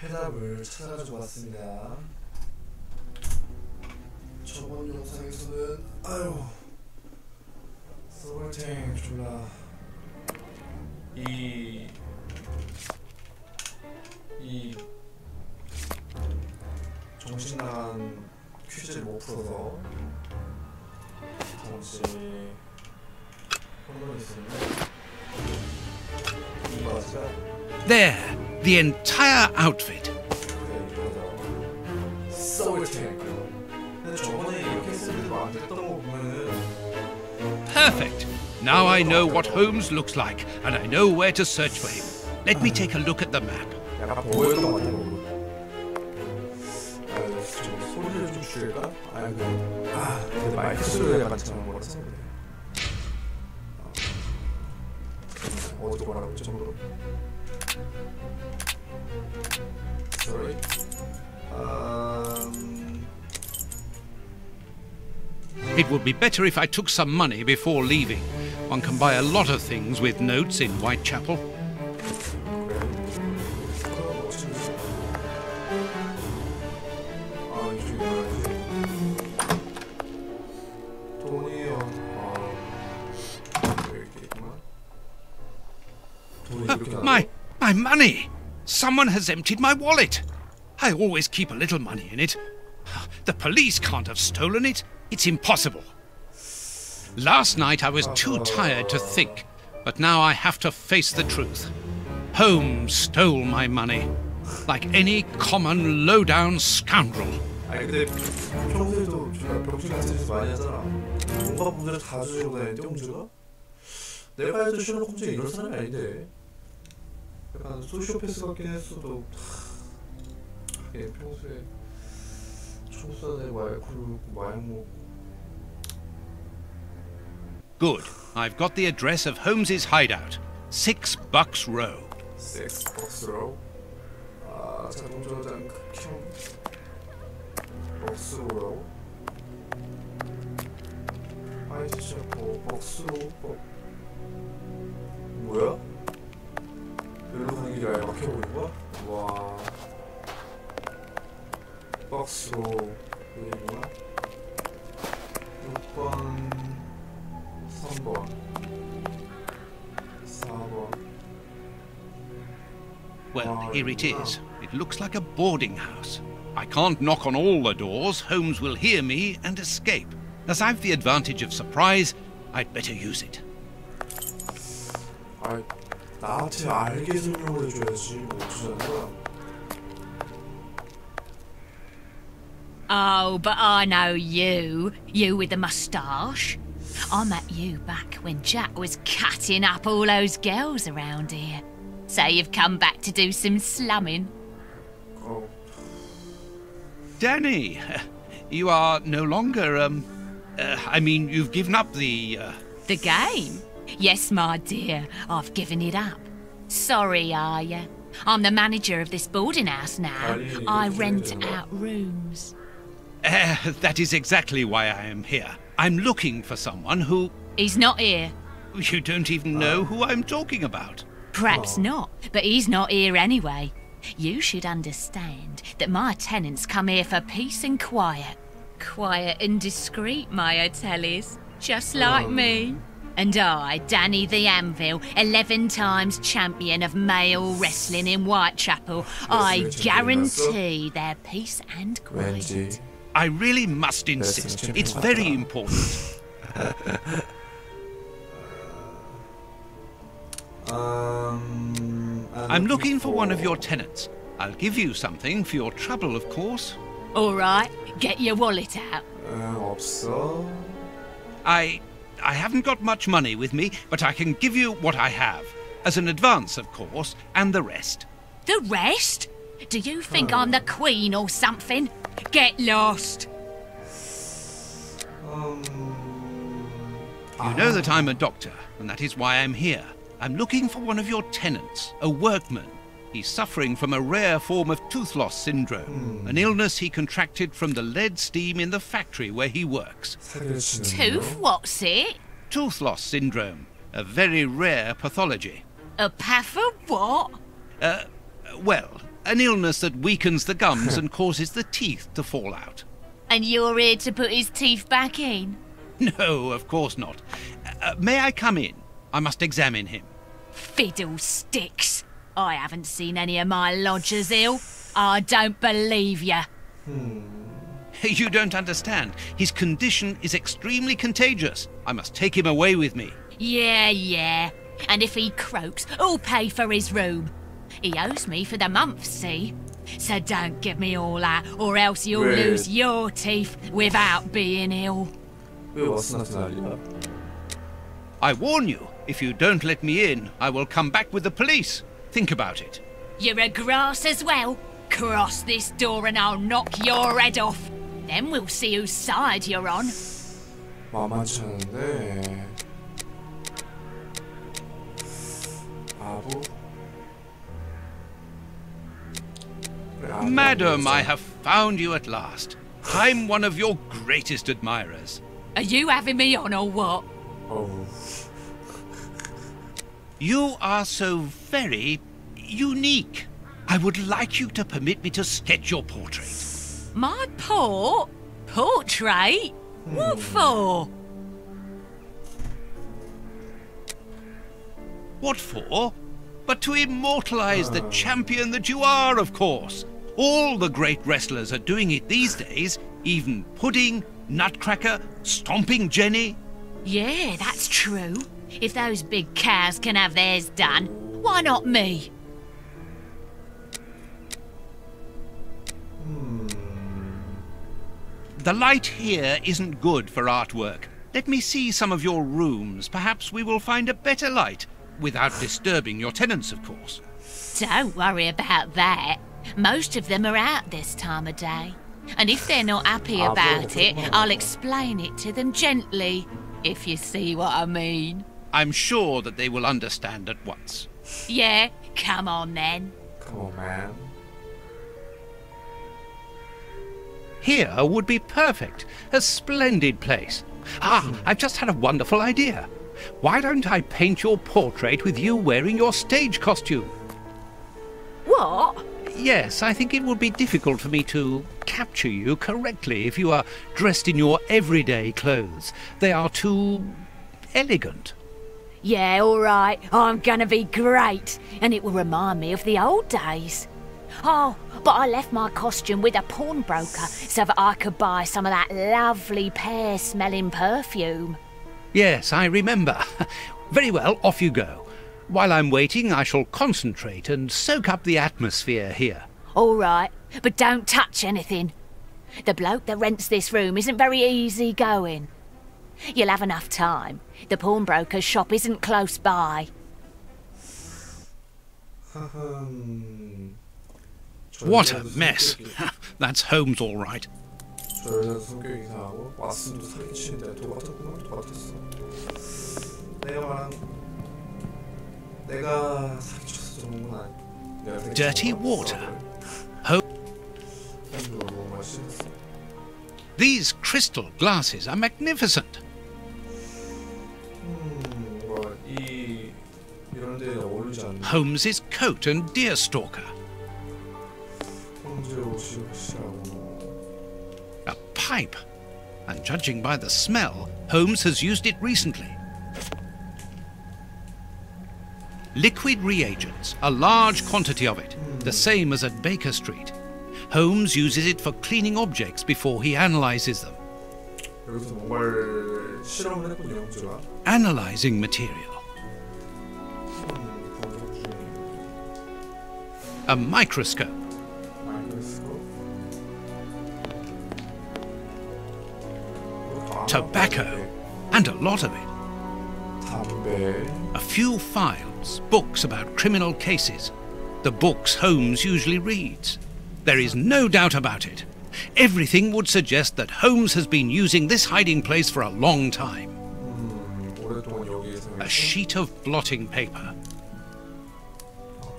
해답을 찾아가지고 왔습니다. 저번 영상에서는 서울탱 졸라 이 정신 나간 퀴즈를 못 풀어서 잠시 혼돈했었는데 이거가 There, the entire outfit. 그래 이거다. 서울탱. 근데 저번에 이렇게 했을 때도 안 됐던 거 보면은 Perfect. Now I know what Holmes looks like, and I know where to search for him. Let me take a look at the map. 약간 보였던 것 같아. 좀 소리를 좀 줄일까? 아이고. 근데 마이크 소리가 약간 잘못 몰라서 그래. 어디서 뭐라고 했죠? Sorry. It would be better if I took some money before leaving. One can buy a lot of things with notes in Whitechapel. My money! Someone has emptied my wallet. I always keep a little money in it. The police can't have stolen it. It's impossible. Last night I was too tired to think, but now I have to face the truth. Holmes stole my money, like any common low-down scoundrel. 아니 근데 평소에도 제가 병신같은 짓 많이 하잖아. 뭔가 분들을 다 주려고 다니는데 홍주가? 내가 해도 셜록 홈즈가 이런 사람이 아닌데 약간 소시오패스 같긴 했어도 평소에 총 쏴대고 알코올 먹고 마약 먹고. Good. I've got the address of Holmes's hideout. 6 Bucks Row. 6 Bucks Row? 자동저장 극혐 벅스로우? 아이 진짜 벅스로우 뭐야? 여기로 가는 길이 아예 막혀버린 거야? 와 벅스로우 여기구나? 6번 3번 4번 Well, here it is. It looks like a boarding house. I can't knock on all the doors. Holmes will hear me and escape. As I've the advantage of surprise, I'd better use it. 나한테 알게 설명을 해줘야지 뭐 어쩌자는 거야? Oh, but I know you. You with the moustache. I met you back when Jack was cutting up all those girls around here. So you've come back to do some slumming? Oh. Danny, you are no longer, I mean, you've given up the The game? Yes, my dear, I've given it up. Sorry, are ya? I'm the manager of this boarding house now. I rent out rooms. That is exactly why I am here. I'm looking for someone who... He's not here. You don't even know who I'm talking about. Perhaps not, but he's not here anyway. You should understand that my tenants come here for peace and quiet. Quiet and discreet, my hoteliers, just like me. And I, Danny the Anvil, 11 times champion of male wrestling in Whitechapel, I guarantee their peace and quiet. I really must insist. It's very important. I'm looking for one of your tenants. I'll give you something for your trouble, of course. All right, get your wallet out. 없어. I haven't got much money with me, but I can give you what I have. As an advance, of course, and the rest. The rest? Do you think I'm the Queen or something? Get lost. You know that I'm a doctor, and that is why I'm here. I'm looking for one of your tenants, a workman. He's suffering from a rare form of tooth loss syndrome, an illness he contracted from the lead steam in the factory where he works. Tooth? What's it? Tooth loss syndrome, a very rare pathology. A path of what? Well, an illness that weakens the gums and causes the teeth to fall out. And you're here to put his teeth back in? No, of course not. May I come in? I must examine him. Fiddlesticks. I haven't seen any of my lodgers ill. I don't believe you. You don't understand. His condition is extremely contagious. I must take him away with me. Yeah. And if he croaks, who'll pay for his room? He owes me for the month, see? So don't give me all that, or else you'll 왜? lose your teeth without being ill. 왜 왓슨한테 난리야? I warn you, if you don't let me in, I will come back with the police. Think about it. You're a grass as well. Cross this door and I'll knock your head off. Then we'll see whose side you're on. 만만치 않은데. 바보. 그래, 아무 Madam, 없어. I have found you at last. I'm one of your greatest admirers. Are you having me on or what? 어우. You are so very unique. I would like you to permit me to sketch your portrait. My portrait? What for? What for? But to immortalize the champion that you are, of course. All the great wrestlers are doing it these days, even Pudding, Nutcracker, Stomping Jenny. Yeah, that's true. If those big cows can have theirs done, why not me? The light here isn't good for artwork. Let me see some of your rooms. Perhaps we will find a better light, without disturbing your tenants, of course. Don't worry about that. Most of them are out this time of day. And if they're not happy about it, I'll explain it to them gently, if you see what I mean. I'm sure that they will understand at once. Yeah, come on then. Come on, man. Here would be perfect. A splendid place. I've just had a wonderful idea. Why don't I paint your portrait with you wearing your stage costume? What? Yes, I think it would be difficult for me to capture you correctly if you are dressed in your everyday clothes. They are too elegant. Yeah, all right. I'm gonna be great. And it will remind me of the old days. Oh, but I left my costume with a pawnbroker so that I could buy some of that lovely pear-smelling perfume. Yes, I remember. Very well, off you go. While I'm waiting, I shall concentrate and soak up the atmosphere here. All right, but don't touch anything. The bloke that rents this room isn't very easy going. You'll have enough time. The pawnbroker's shop isn't close by. What a mess. That's Holmes all right. 저 여자도 성격이 이상하고 왓슨도 사기치는데 똑같았구나. 똑같았어. 내가 사기쳤어 정도는 아니. 내가 되게 Dirty 좋아하고 water. 너무 맛있었어. These crystal glasses are magnificent. 뭔가 이런 데 어울리지 않는. Holmes's coat and deerstalker. 형제 옷이라고. A pipe. And judging by the smell, Holmes has used it recently. Liquid reagents, a large quantity of it, the same as at Baker Street. Holmes uses it for cleaning objects before he analyzes them. 여기서 뭔가를 실험을 했군요, 형제가. Analyzing material. A microscope. Tobacco. And a lot of it. 담배. A few files, books about criminal cases. The books Holmes usually reads. There is no doubt about it. Everything would suggest that Holmes has been using this hiding place for a long time. 오랫동안 여기에서. A sheet of blotting paper.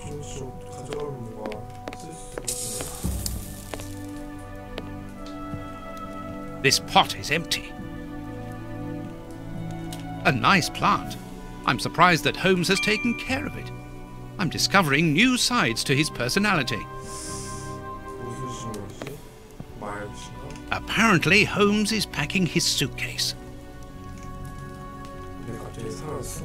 좀 가져가면 뭔가 쓸 수 있겠네. This pot is empty. A nice plant. I'm surprised that Holmes has taken care of it. I'm discovering new sides to his personality. 무슨 신호지? 마약 신호? Apparently, Holmes is packing his suitcase. 근데 갑자기 사라졌어?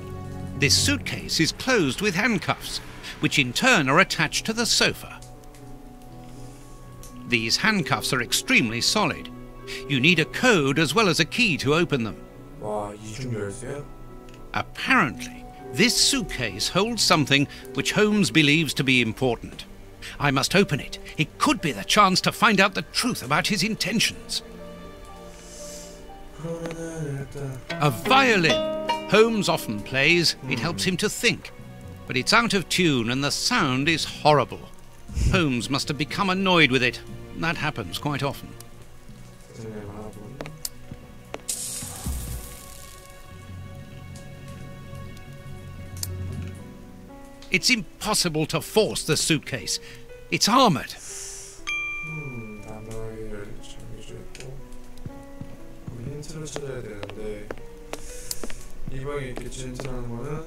This suitcase is closed with handcuffs, which in turn are attached to the sofa. These handcuffs are extremely solid. You need a code as well as a key to open them. 와, 이중 열쇠야? Apparently, this suitcase holds something which Holmes believes to be important. I must open it. It could be the chance to find out the truth about his intentions. 그러면은 일단 A violin. Holmes often plays. It helps him to think. But it's out of tune and the sound is horrible. Holmes must have become annoyed with it. That happens quite often. It's impossible to force the suitcase. It's armored. 단단하게 정해져 있고 힌트를 찾아야 되는데 이 방에 있겠지. 힌트라는 거는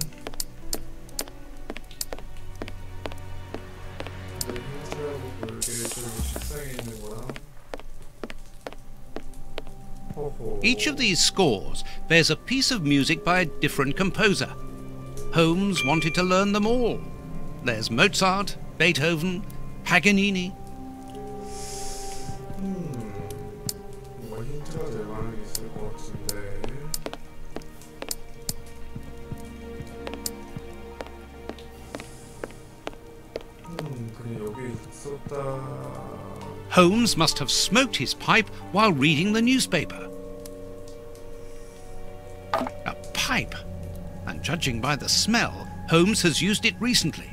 힌트라고 볼게 저기 책상에 있는 거랑 호호. Each of these scores bears a piece of music by a different composer. Holmes wanted to learn them all. There's Mozart, Beethoven, Paganini. 뭔가 힌트가 될 만한 게 있을 것 같은데. 그냥 여기 있었다. Holmes must have smoked his pipe while reading the newspaper. A pipe. And judging by the smell, Holmes has used it recently.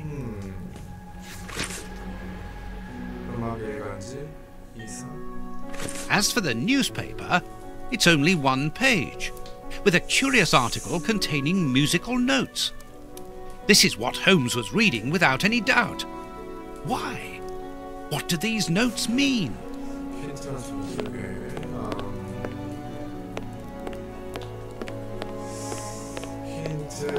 음악 일간지 2상. As for the newspaper, it's only one page, with a curious article containing musical notes. This is what Holmes was reading without any doubt. Why? What do these notes mean? 힌트나 좀 주게. 힌트.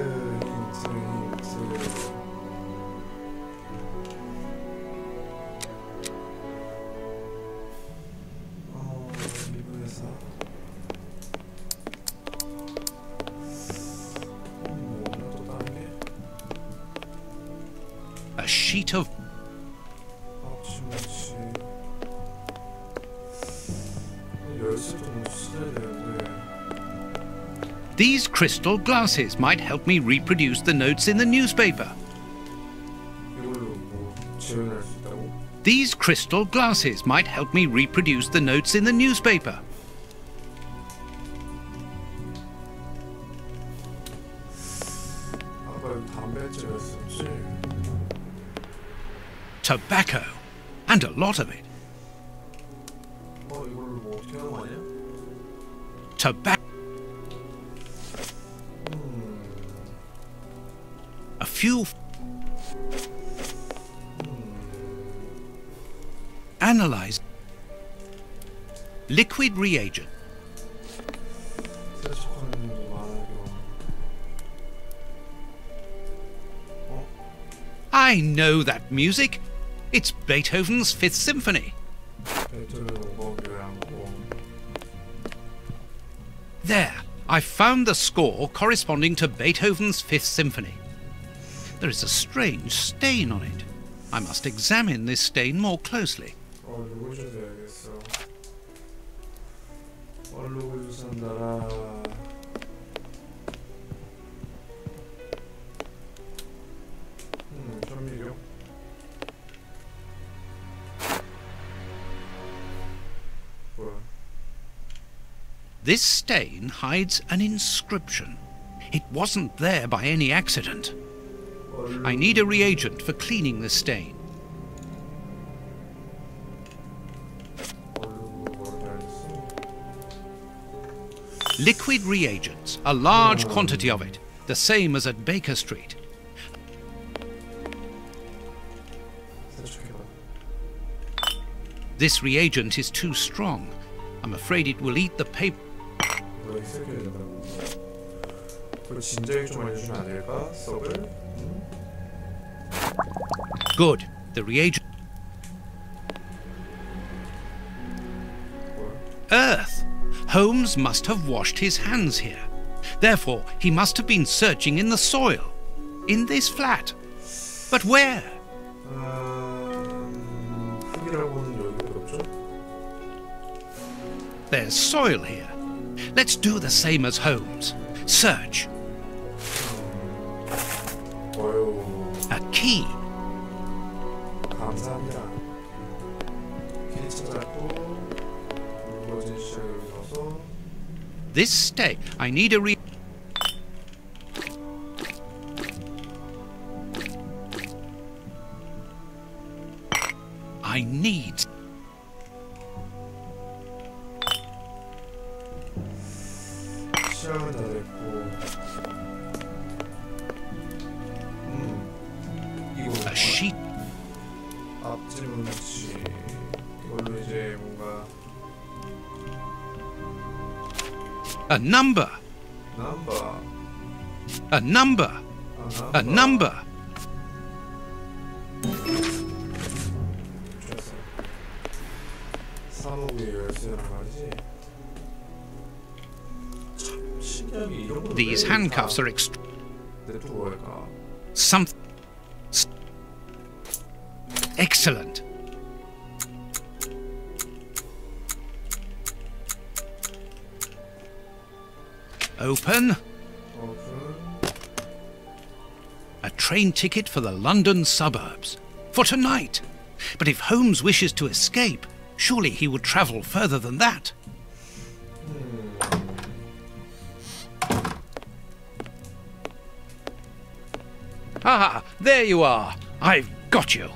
미국에서 또 다른 게 A sheet of 박치무치 열쇠도 먼저 찾아야 되는데. These crystal glasses might help me reproduce the notes in the newspaper. 이걸로 뭐 재현할 수 있다고? These crystal glasses might help me reproduce the notes in the newspaper. 아까 여기 담배째였었지? Tobacco. And a lot of it. 이걸로 뭐 어떻게 하는 거 아니야? Tobacco. A few. Analyze. Liquid reagent. 세척하는 거 많아요. I know that music. It's Beethoven's Fifth Symphony. 베토벤 5번이랑 There, I found the score corresponding to Beethoven's Fifth Symphony. There is a strange stain on it. I must examine this stain more closely. 누구 주세요겠어. 누구 주선다라. 현미료. 뭐야? This stain hides an inscription. It wasn't there by any accident. I need a reagent for cleaning the stain. Liquid reagents, a large quantity of it, the same as at Baker Street. This reagent is too strong. I'm afraid it will eat the paper. 그걸 진작에 좀 알려주면 안 될까? 썩을? Good. The reagent... Earth! Holmes must have washed his hands here. Therefore, he must have been searching in the soil. In this flat. But where? 흙이라고는 여기가 없죠? There's soil here. Let's do the same as Holmes. Search. 어휴, A key. 감사합니다. 길 찾았고, 로진 시작을 넣어서 This stay. I need a I need... 시작은 다 됐고, 이거 a sheet. 앞집 문치 이걸로 이제 뭔가 A number. 넘버 A number. A number. 좋았어. 3호구의 열쇠란 말이지. 참 신기하게 이런 거 These handcuffs are 내두고 갈까? some... Excellent. Open. A train ticket for the London suburbs. For tonight. But if Holmes wishes to escape, surely he would travel further than that. Ah, there you are. I've got you.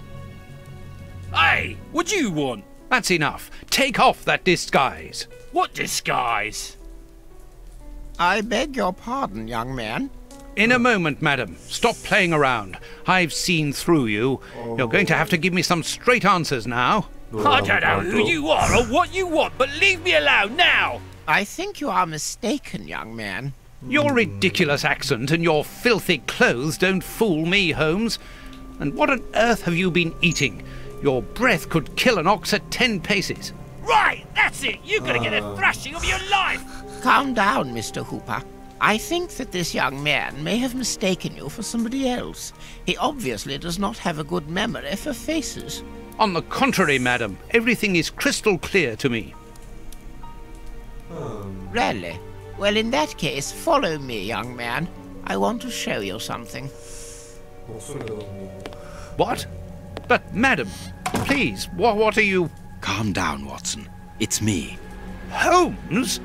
Hey, what do you want? That's enough. Take off that disguise. What disguise? I beg your pardon, young man. In a moment, madam. Stop playing around. I've seen through you. You're going to have to give me some straight answers now. I don't know who you are or what you want, but leave me alone now! I think you are mistaken, young man. Your ridiculous accent and your filthy clothes don't fool me, Holmes. And what on earth have you been eating? Your breath could kill an ox at 10 paces. Right, that's it! You're gonna get a thrashing of your life! Calm down, Mr. Hooper. I think that this young man may have mistaken you for somebody else. He obviously does not have a good memory for faces. On the contrary, madam, everything is crystal clear to me. Really? Well, in that case, follow me, young man. I want to show you something. 목소리가 너무 What? But, madam, please, what are you... Calm down, Watson. It's me. Holmes?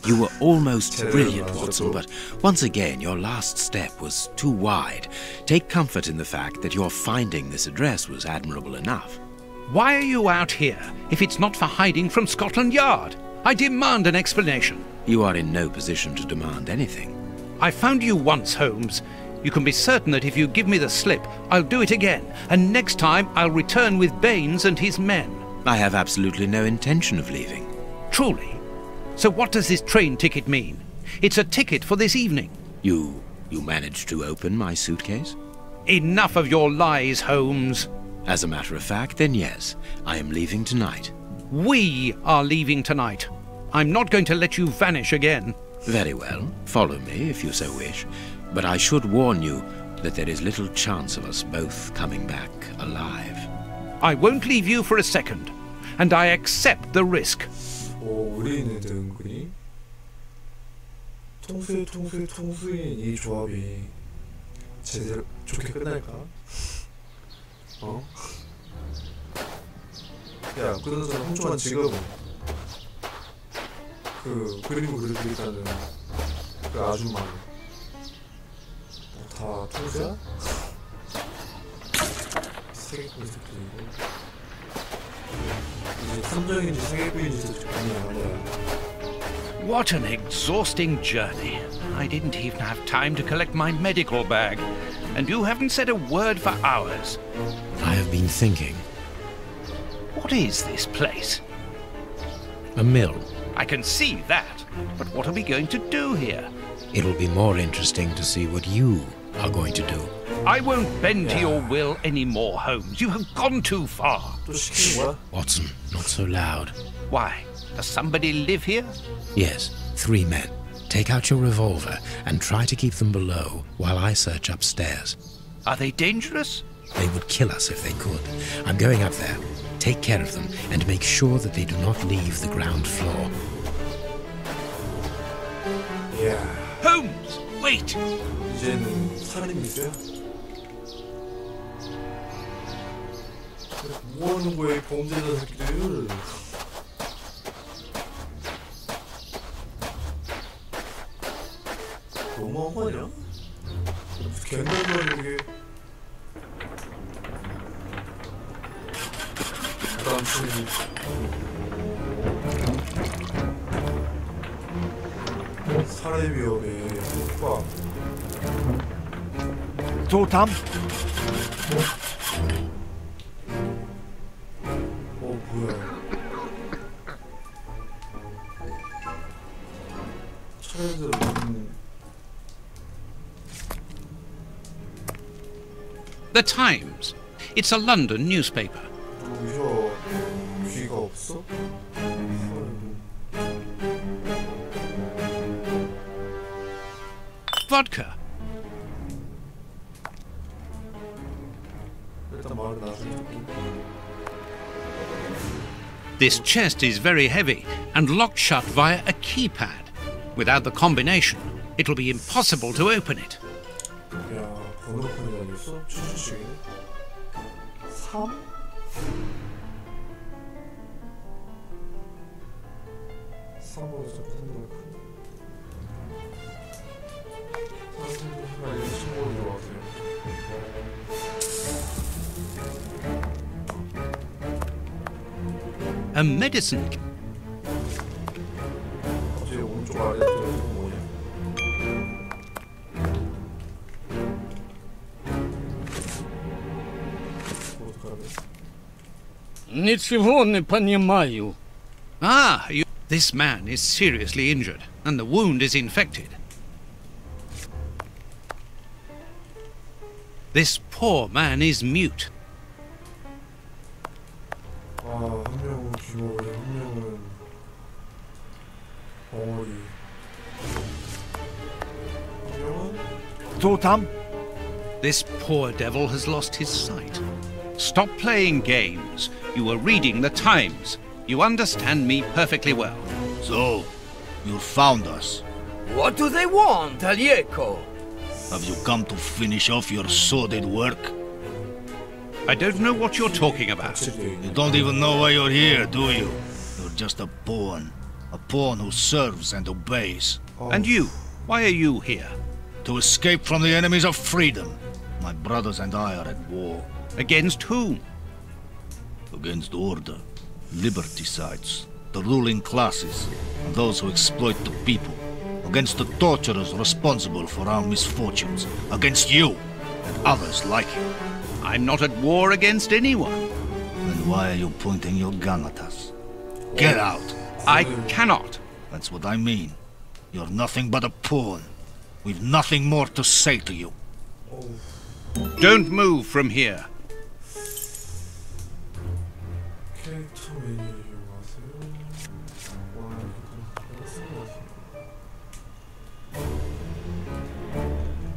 You were almost brilliant, Watson, but once again, your last step was too wide. Take comfort in the fact that your finding this address was admirable enough. Why are you out here if it's not for hiding from Scotland Yard? I demand an explanation. You are in no position to demand anything. I found you once, Holmes. You can be certain that if you give me the slip, I'll do it again, and next time I'll return with Baines and his men. I have absolutely no intention of leaving. Truly? So what does this train ticket mean? It's a ticket for this evening. You managed to open my suitcase? Enough of your lies, Holmes. As a matter of fact, then yes, I am leaving tonight. We are leaving tonight. I'm not going to let you vanish again. Very well, follow me if you so wish. But I should warn you that there is little chance of us both coming back alive. I won't leave you for a second, and I accept the risk. 오, 우리는 은근히 통수인 이 조합이 제대로 좋게 끝날까? 어? 야, 그나저나 홍초환 지금 그 그리고 그리고 있다는 그 아줌마 다 통수야? 세계권 새끼이고 이제 탐정인지 세계권인지 구분이 안 돼. What an exhausting journey. I didn't even have time to collect my medical bag, and you haven't said a word for hours. I have been thinking. What is this place? A mill. I can see that, but what are we going to do here? It'll be more interesting to see what you are going to do. I won't bend to your will anymore, Holmes. You have gone too far. 또 시키는 거야? Watson, not so loud. Why? Does somebody live here? Yes, 3 men. Take out your revolver and try to keep them below while I search upstairs. Are they dangerous? They would kill us if they could. I'm going up there. Take care of them and make sure that they do not leave the ground floor. 이야, Holmes, wait! 이제는 살인미수야? 뭐하는 거야, 이 범죄자 새끼들. 너무한 거 아니야? 갱단도 이게. 그다음 친구. 살해 위험에 폭파. 조탐? 뭐야? 차례대로 The Times. It's a London newspaper. 누구셔? 귀가 없어? Vodka. 일단 말을 나중에 듣고. This chest is very heavy and locked shut via a keypad. Without the combination, it'll be impossible to open it. 야, 번호판이 아니었어? 추추식이네. 3? 3번에서 3번을 사람들이 친구로 들어왔어요. A medicine. 갑자기 오른쪽 아래에 들어있는 건 뭐냐? 어떡하래? Ничего не понимаю. Ah, this man is seriously injured, and the wound is infected. This poor man is mute. 한 명은 귀머리, 한 명은 벙어리, 한 명은 조탐? This poor devil has lost his sight. Stop playing games. You were reading the Times. You understand me perfectly well. So, you found us. What do they want, Alieco? Have you come to finish off your sordid work? I don't know what you're talking about. 같이 You don't even know why you're here, do you? You're just a pawn. A pawn who serves and obeys. And you? Why are you here? To escape from the enemies of freedom. My brothers and I are at war. Against whom? Against order, liberticides, the ruling classes, and those who exploit the people. Against the torturers responsible for our misfortunes. Against you and others like you. I'm not at war against anyone. Then why are you pointing your gun at us? Get out! I cannot. That's what I mean. You're nothing but a pawn. We've nothing more to say to you. Don't move from here. 캐릭터 메뉴 이용하세요. 와, 이거 쓰는 거 같아.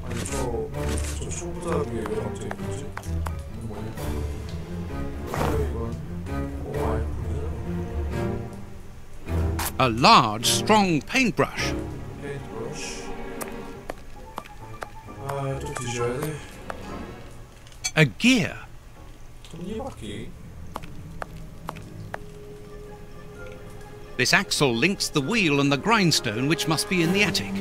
아니 저 초보자 위에 왜 갑자기 뭐지? 이거 뭐냐? 이건 아이폰이야? A large, strong paintbrush. 페인트브러쉬. 또 뒤져야 돼. A gear. 톱니바퀴. This axle links the wheel and the grindstone, which must be in the attic.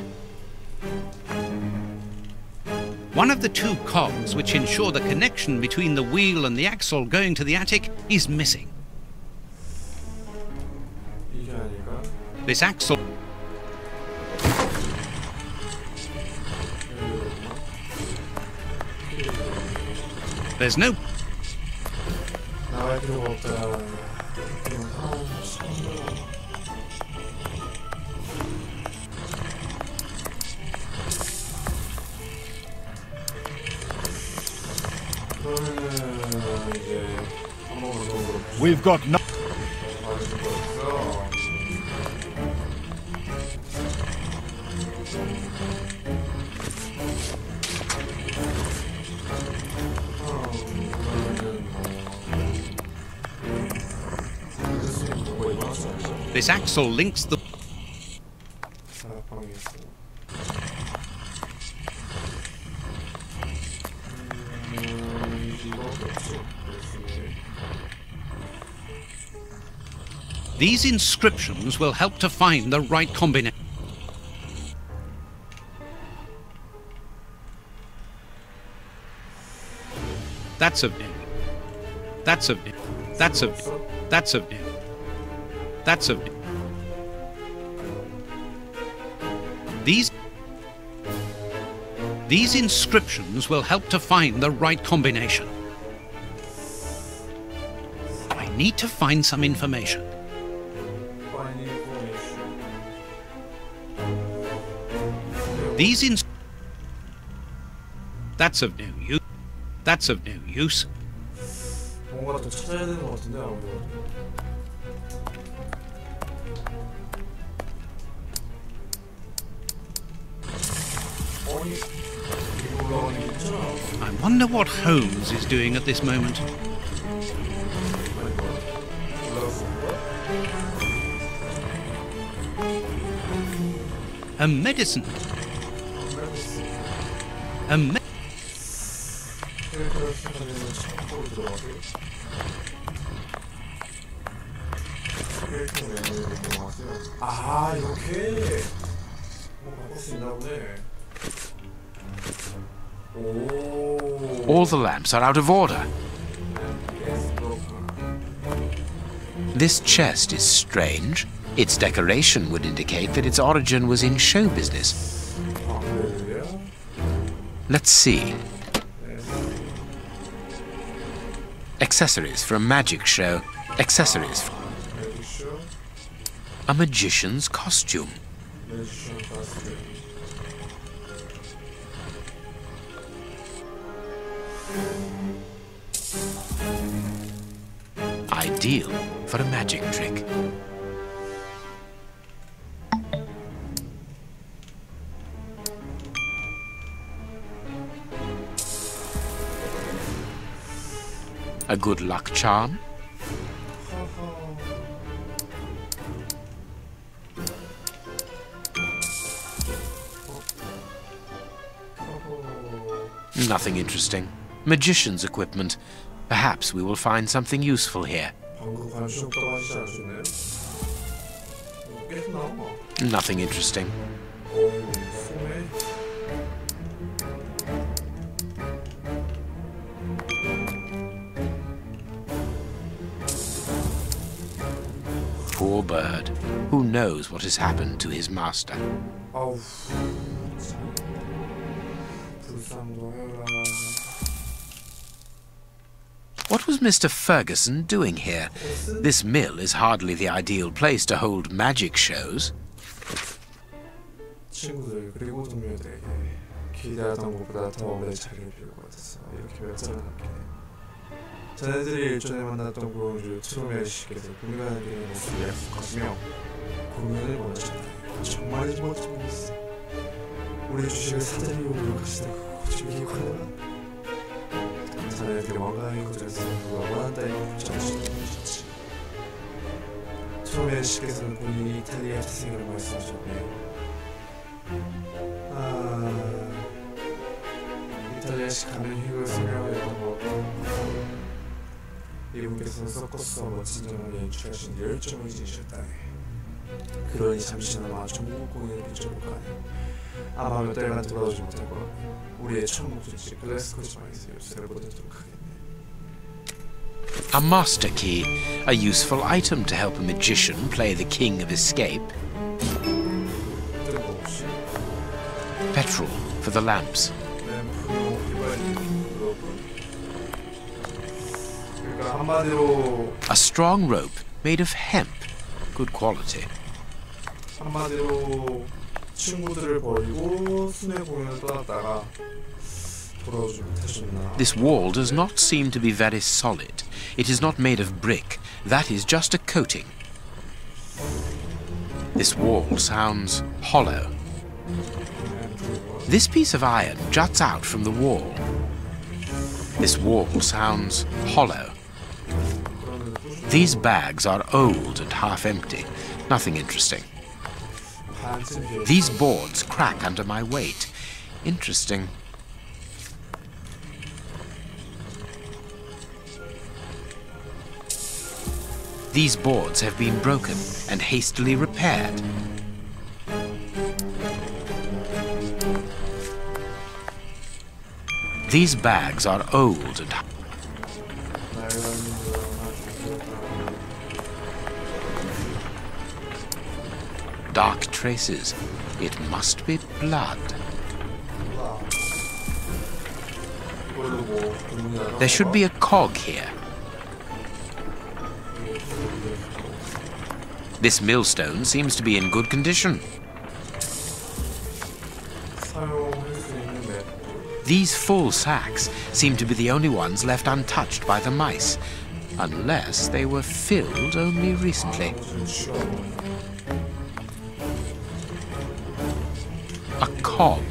One of the 2 cogs which ensure the connection between the wheel and the axle going to the attic is missing. 이게 아닐까? This axle... There's no... 나갈 필요가 없다. We've got no. This axle links the... These inscriptions will help to find the right combination. That's a view. That's a view. That's a view. That's a view. That's a view. These inscriptions will help to find the right combination. I need to find some information. That's of no use. That's of no use. 뭔가 더 찾아야 되는 것 같은데 아무래도. I wonder what Holmes is doing at this moment. A medicine. A me 아, 이렇게 뭐 바꿀 수 있나 보네. 오. All the lamps are out of order. This chest is strange. Its decoration would indicate that its origin was in show business. Let's see. Accessories for a magic show. Accessories for a magician's costume. Ideal for a magic trick. A good luck charm. Nothing interesting. Magician's equipment. Perhaps we will find something useful here. Nothing interesting. Poor bird. Who knows what has happened to his master? What was Mr. Ferguson doing here? This mill is hardly the ideal place to hold magic shows. 친구들 그리고 동료들에게 기대하던 것보다 더 오래 자리를 비울 것 같아서 이렇게 몇 잔을 남게 돼. 자네들이 일전에 만났던 공주 트로멜 씨께서 공연하는 모습을 약속하시며 공연을 원하셨다. 정말이지 멋집니다. 우리 주식을 사들이고 노력하시다고 지금 이게 가능한? 자네들이 왕가의 구절에서 누가 원한다는 정신을 보여주셨지. 트로멜 씨께서는 본인이 이탈리아 태생이라고 말씀하셨네요. 이탈리아식 가면 휴교를 설명했던 것 같고 이분께서는 서커스와 멋진 장면을 연출하신 열정을 지니셨다네. 그러니 잠시나마 전국 공연을 비춰볼까 하네. 아마 몇 달간 돌아오지 못할 것 같네. 우리의 첫 목적지 글래스코지방에서 열쇠를 보내도록 하겠네. A master key, a useful item to help a magician play the king of escape. 뜬금없이 Petrol for the lamps. 램프용 휘발유 글러브. 그러니까 한마디로 A strong rope made of hemp. Good quality. 한마디로 친구들을 버리고 순회 공연을 떠났다가 돌아오지 못하셨나? This wall does not seem to be very solid. It is not made of brick. That is just a coating. This wall sounds hollow. This piece of iron juts out from the wall. This wall sounds hollow. These bags are old and half empty. Nothing interesting. These boards crack under my weight. Interesting. These boards have been broken and hastily repaired. These bags are old and dark traces. It must be blood. There should be a cog here. This millstone seems to be in good condition. These full sacks seem to be the only ones left untouched by the mice, unless they were filled only recently. A cog.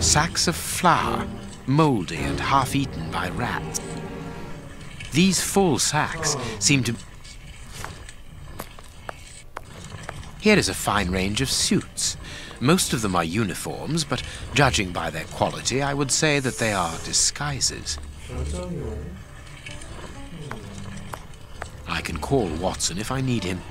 Sacks of flour, mouldy and half-eaten by rats. These full sacks seem to... Here is a fine range of suits. Most of them are uniforms, but judging by their quality, I would say that they are disguises. I can call Watson if I need him.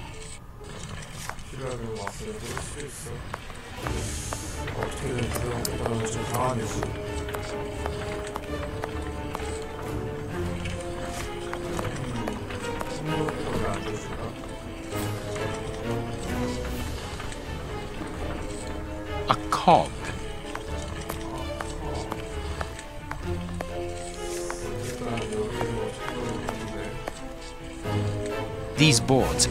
A cog. These boards.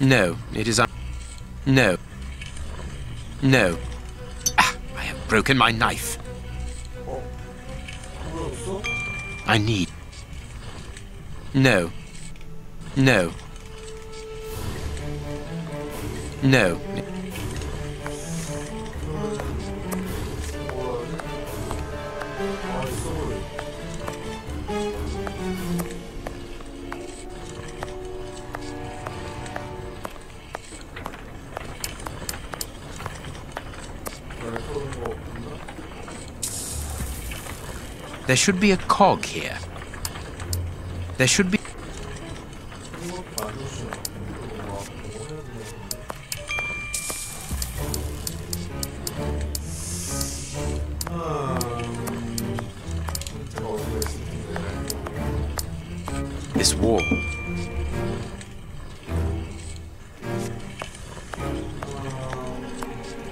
No, it is no. No. Ah, I have broken my knife. I need... No. No. No. There should be a cog here. There should be... This wall.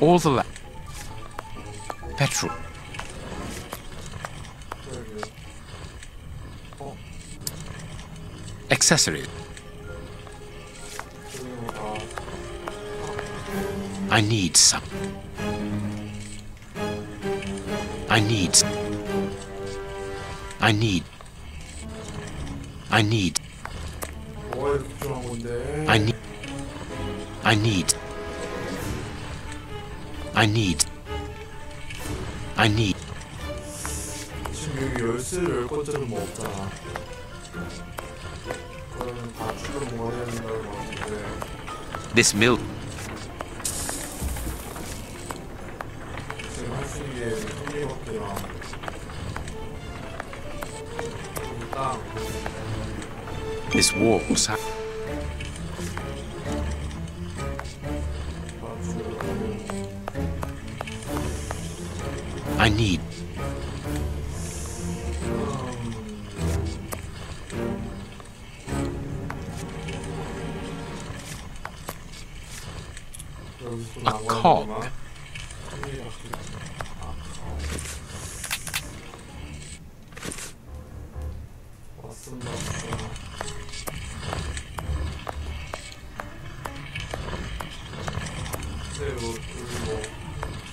All the petrol. Accessories. I need some. I need. I need. I need. I need. I need. I need. I need. 지금 여기 열쇠를 열 것들은 뭐 없잖아. 그러면 다 출력 뭐 해야 된다는 거 같은데. This mill. 지금 할 수 있는 게 손리밖에랑 땅. This wall. I need. A cog. 근데 여기 뭐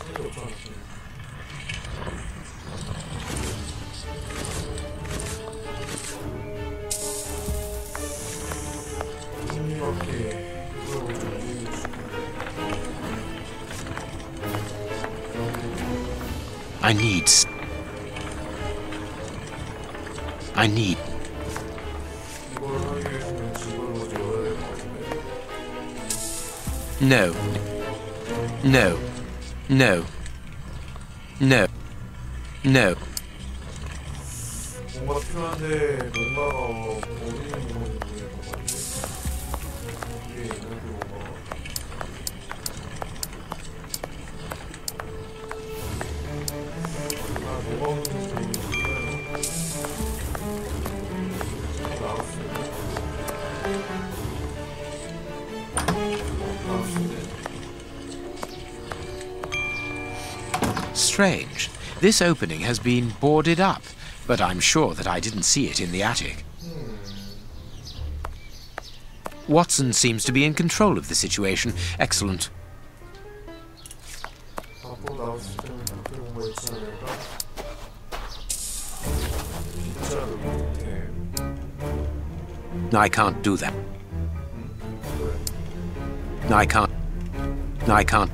생각 없잖아. I need. 이걸 하기 위해서는 집을 먼저 열어야 될 것 같은데. No. No. No. No. No. 뭔가 필요한데 뭔가가 어디 있는 건지 모르겠는 것 같은데. 이게 있는데 뭔가. 아, 뭐가 없는지 모르겠어요. 나왔어요. 나왔어요. Strange. This opening has been boarded up, but I'm sure that I didn't see it in the attic. Watson seems to be in control of the situation. Excellent. 앞으로 나왔을 때는 그렇게 뭔가 있지 않을까? 진짜로 못해. I can't do that. 왜? I can't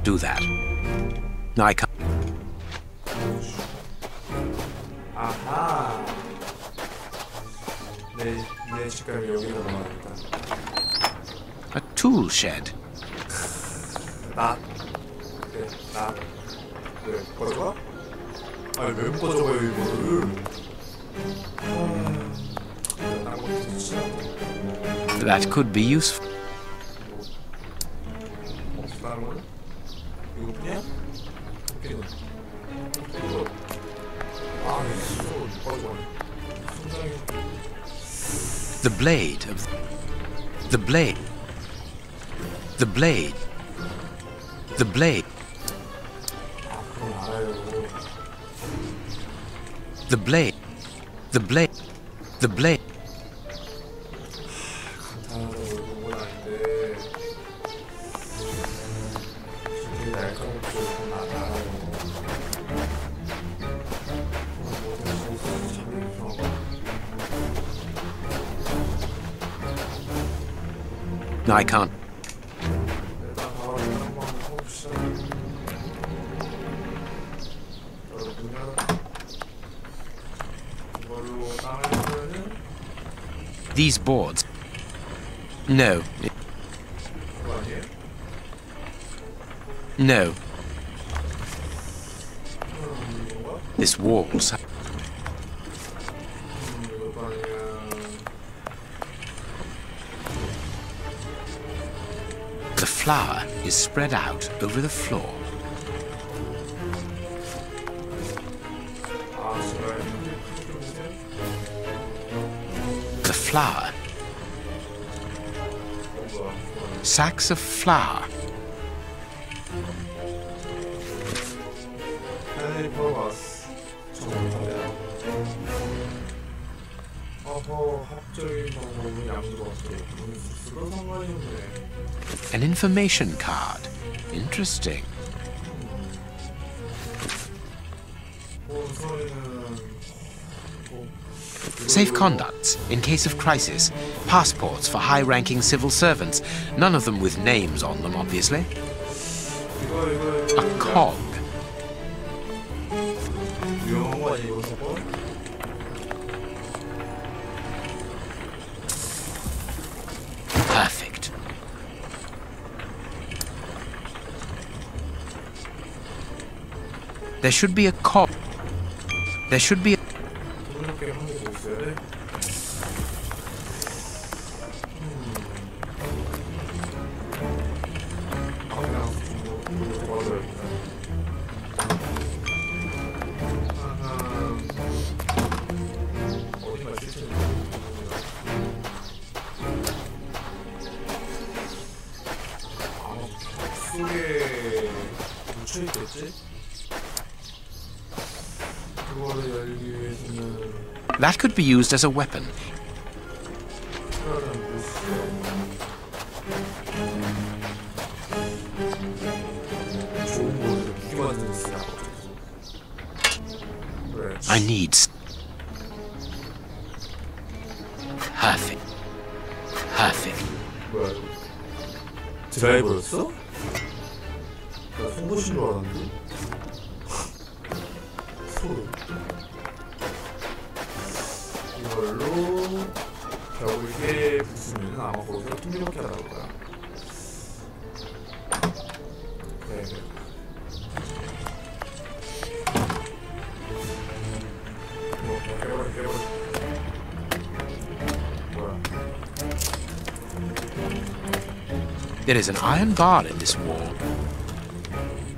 do that. I can't. 아하. 내 직감이 여기로 나와야겠다. A tool shed. 낫. 그래, 낫. 왜, 꺼져가? 아니, 왜 못 꺼져가요, 이거를? 딴 것도 진짜. That could be useful. 다른 거는? 이거뿐이야? 이렇게는. 이거. 아, 이거 꺼져가네. 굉장히. The blade of the blade. The blade. The blade. 아, 그건 알아요. The blade. The blade. The blade. 간단하다고 이런 건 아닌데. 되게 날카롭고 그건 알아요. 모든 소스는 참 유명하고. I can't. 일단 바로 이거 한번 해봅시다. 여러분요. 이걸로 땅을 보면은 These boards. No. 그거 아니에요? No. 이건가? This wall's. 이것도 아니면 The flour is spread out over the floor. 아, 제가 크게 좀 보세요. The flour. 뭐야? Sacks of flour. 하늘이 퍼가스 정답이야. 어허, 합적인 방법은 양도 없고 수가 상관이 없네. An information card. Interesting. Safe conducts in case of crisis. Passports for high-ranking civil servants. None of them with names on them, obviously. A cog. 유용한 거 아니야, 이거 저거? Perfect. There should be a cog. There should be a... 이렇게 한 개 더 있어야 돼? 아, 그냥 이거 도와줘야겠다. 어디가 실체인지 모르겠다. 아마 속에 묻혀있겠지? 그거를 열기 위해서는 That could be used as a weapon. 필요하다는 좋은 거를 무기 만드는 데 쓰냐 그래. I need... Perfect. Perfect. 뭐야 이거 드라이버였어? 나 송곳인 줄 알았는데 토르. 이걸로 벽을 이렇게 부수면 아마 거기서 tumblr밖에 안 나올 거야. 그래. 해버려. 뭐야? There is an iron bar in this wall.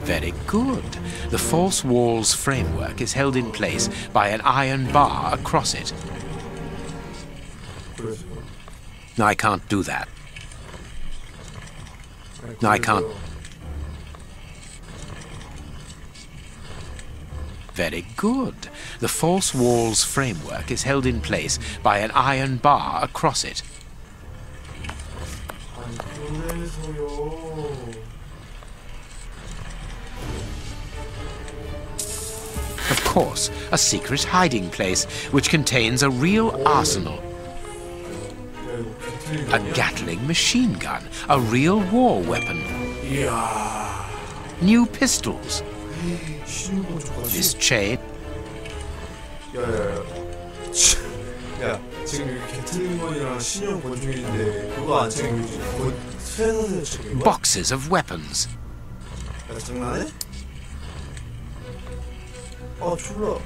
Very good. The false wall's framework is held in place by an iron bar across it. I can't do that. I can't. Very good. The false wall's framework is held in place by an iron bar across it. Of course, a secret hiding place which contains a real arsenal. A Gatling machine gun, a real war weapon. New pistols. This chain. 야, 지금 여기 게틀링건이랑 신형 권총인데 그거 안 챙겨주지? 회사에서 챙겨? Boxes of weapons. 야, 장난해? 아, 졸라.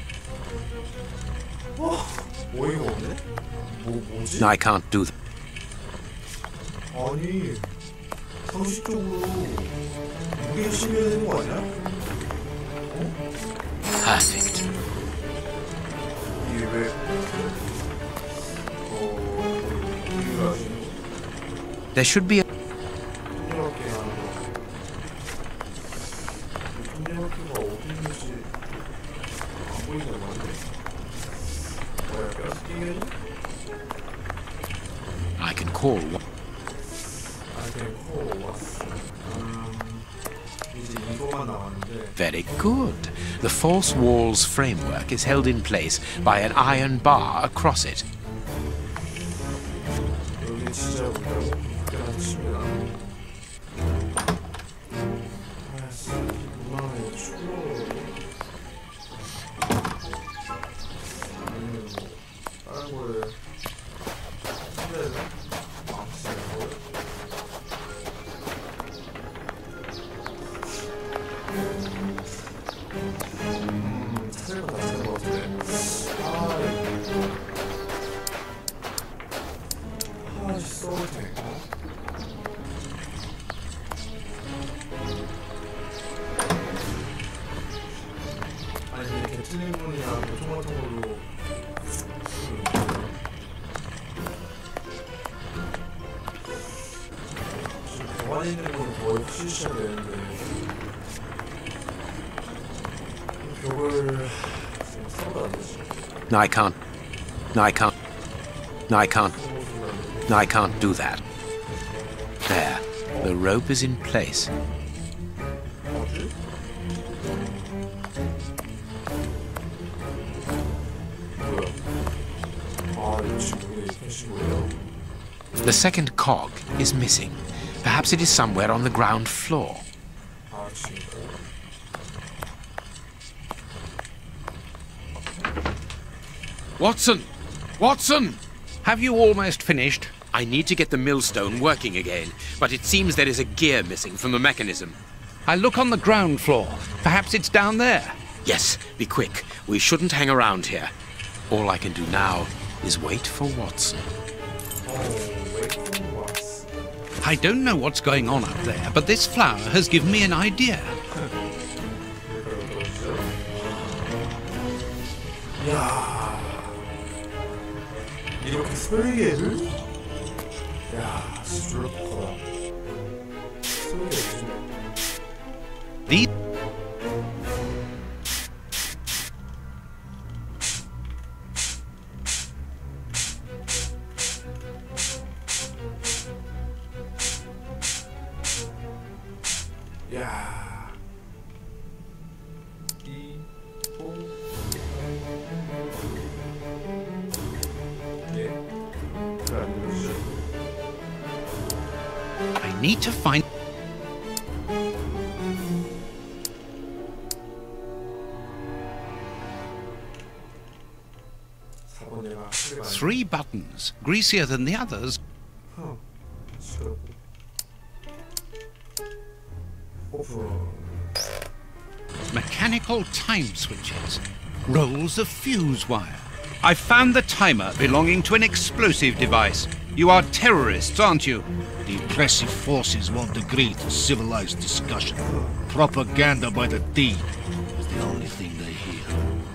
어이가 없네? 뭐지? I can't do that. 아니, 상식적으로 무기를 심해야 되는 거 아니야? Perfect. 이게 왜? 무기가 There should be a... tumblr밖에 하는 거. tumblr가 어디 있는지 안 보이는 건데. 뭐야, 뼈 끼겠니? I can call... Very good. The false wall's framework is held in place by an iron bar across it. I can't do that. There, the rope is in place. The second cog is missing. Perhaps it is somewhere on the ground floor. Watson! Watson! Have you almost finished? I need to get the millstone working again, but it seems there is a gear missing from the mechanism. I'll look on the ground floor. Perhaps it's down there. Yes, be quick. We shouldn't hang around here. All I can do now is wait for Watson. I don't know what's going on up there, but this flower has given me an idea. 야, 이렇게 설계를? 야, 진짜 졸라 똑하다. 설계 The 야, I need to find... 3 buttons, greasier than the others. Mechanical time switches. Rolls of fuse wire. I found the timer belonging to an explosive device. You are terrorists, aren't you? The oppressive forces won't agree to civilized discussion. Propaganda by the deed is the only thing they hear.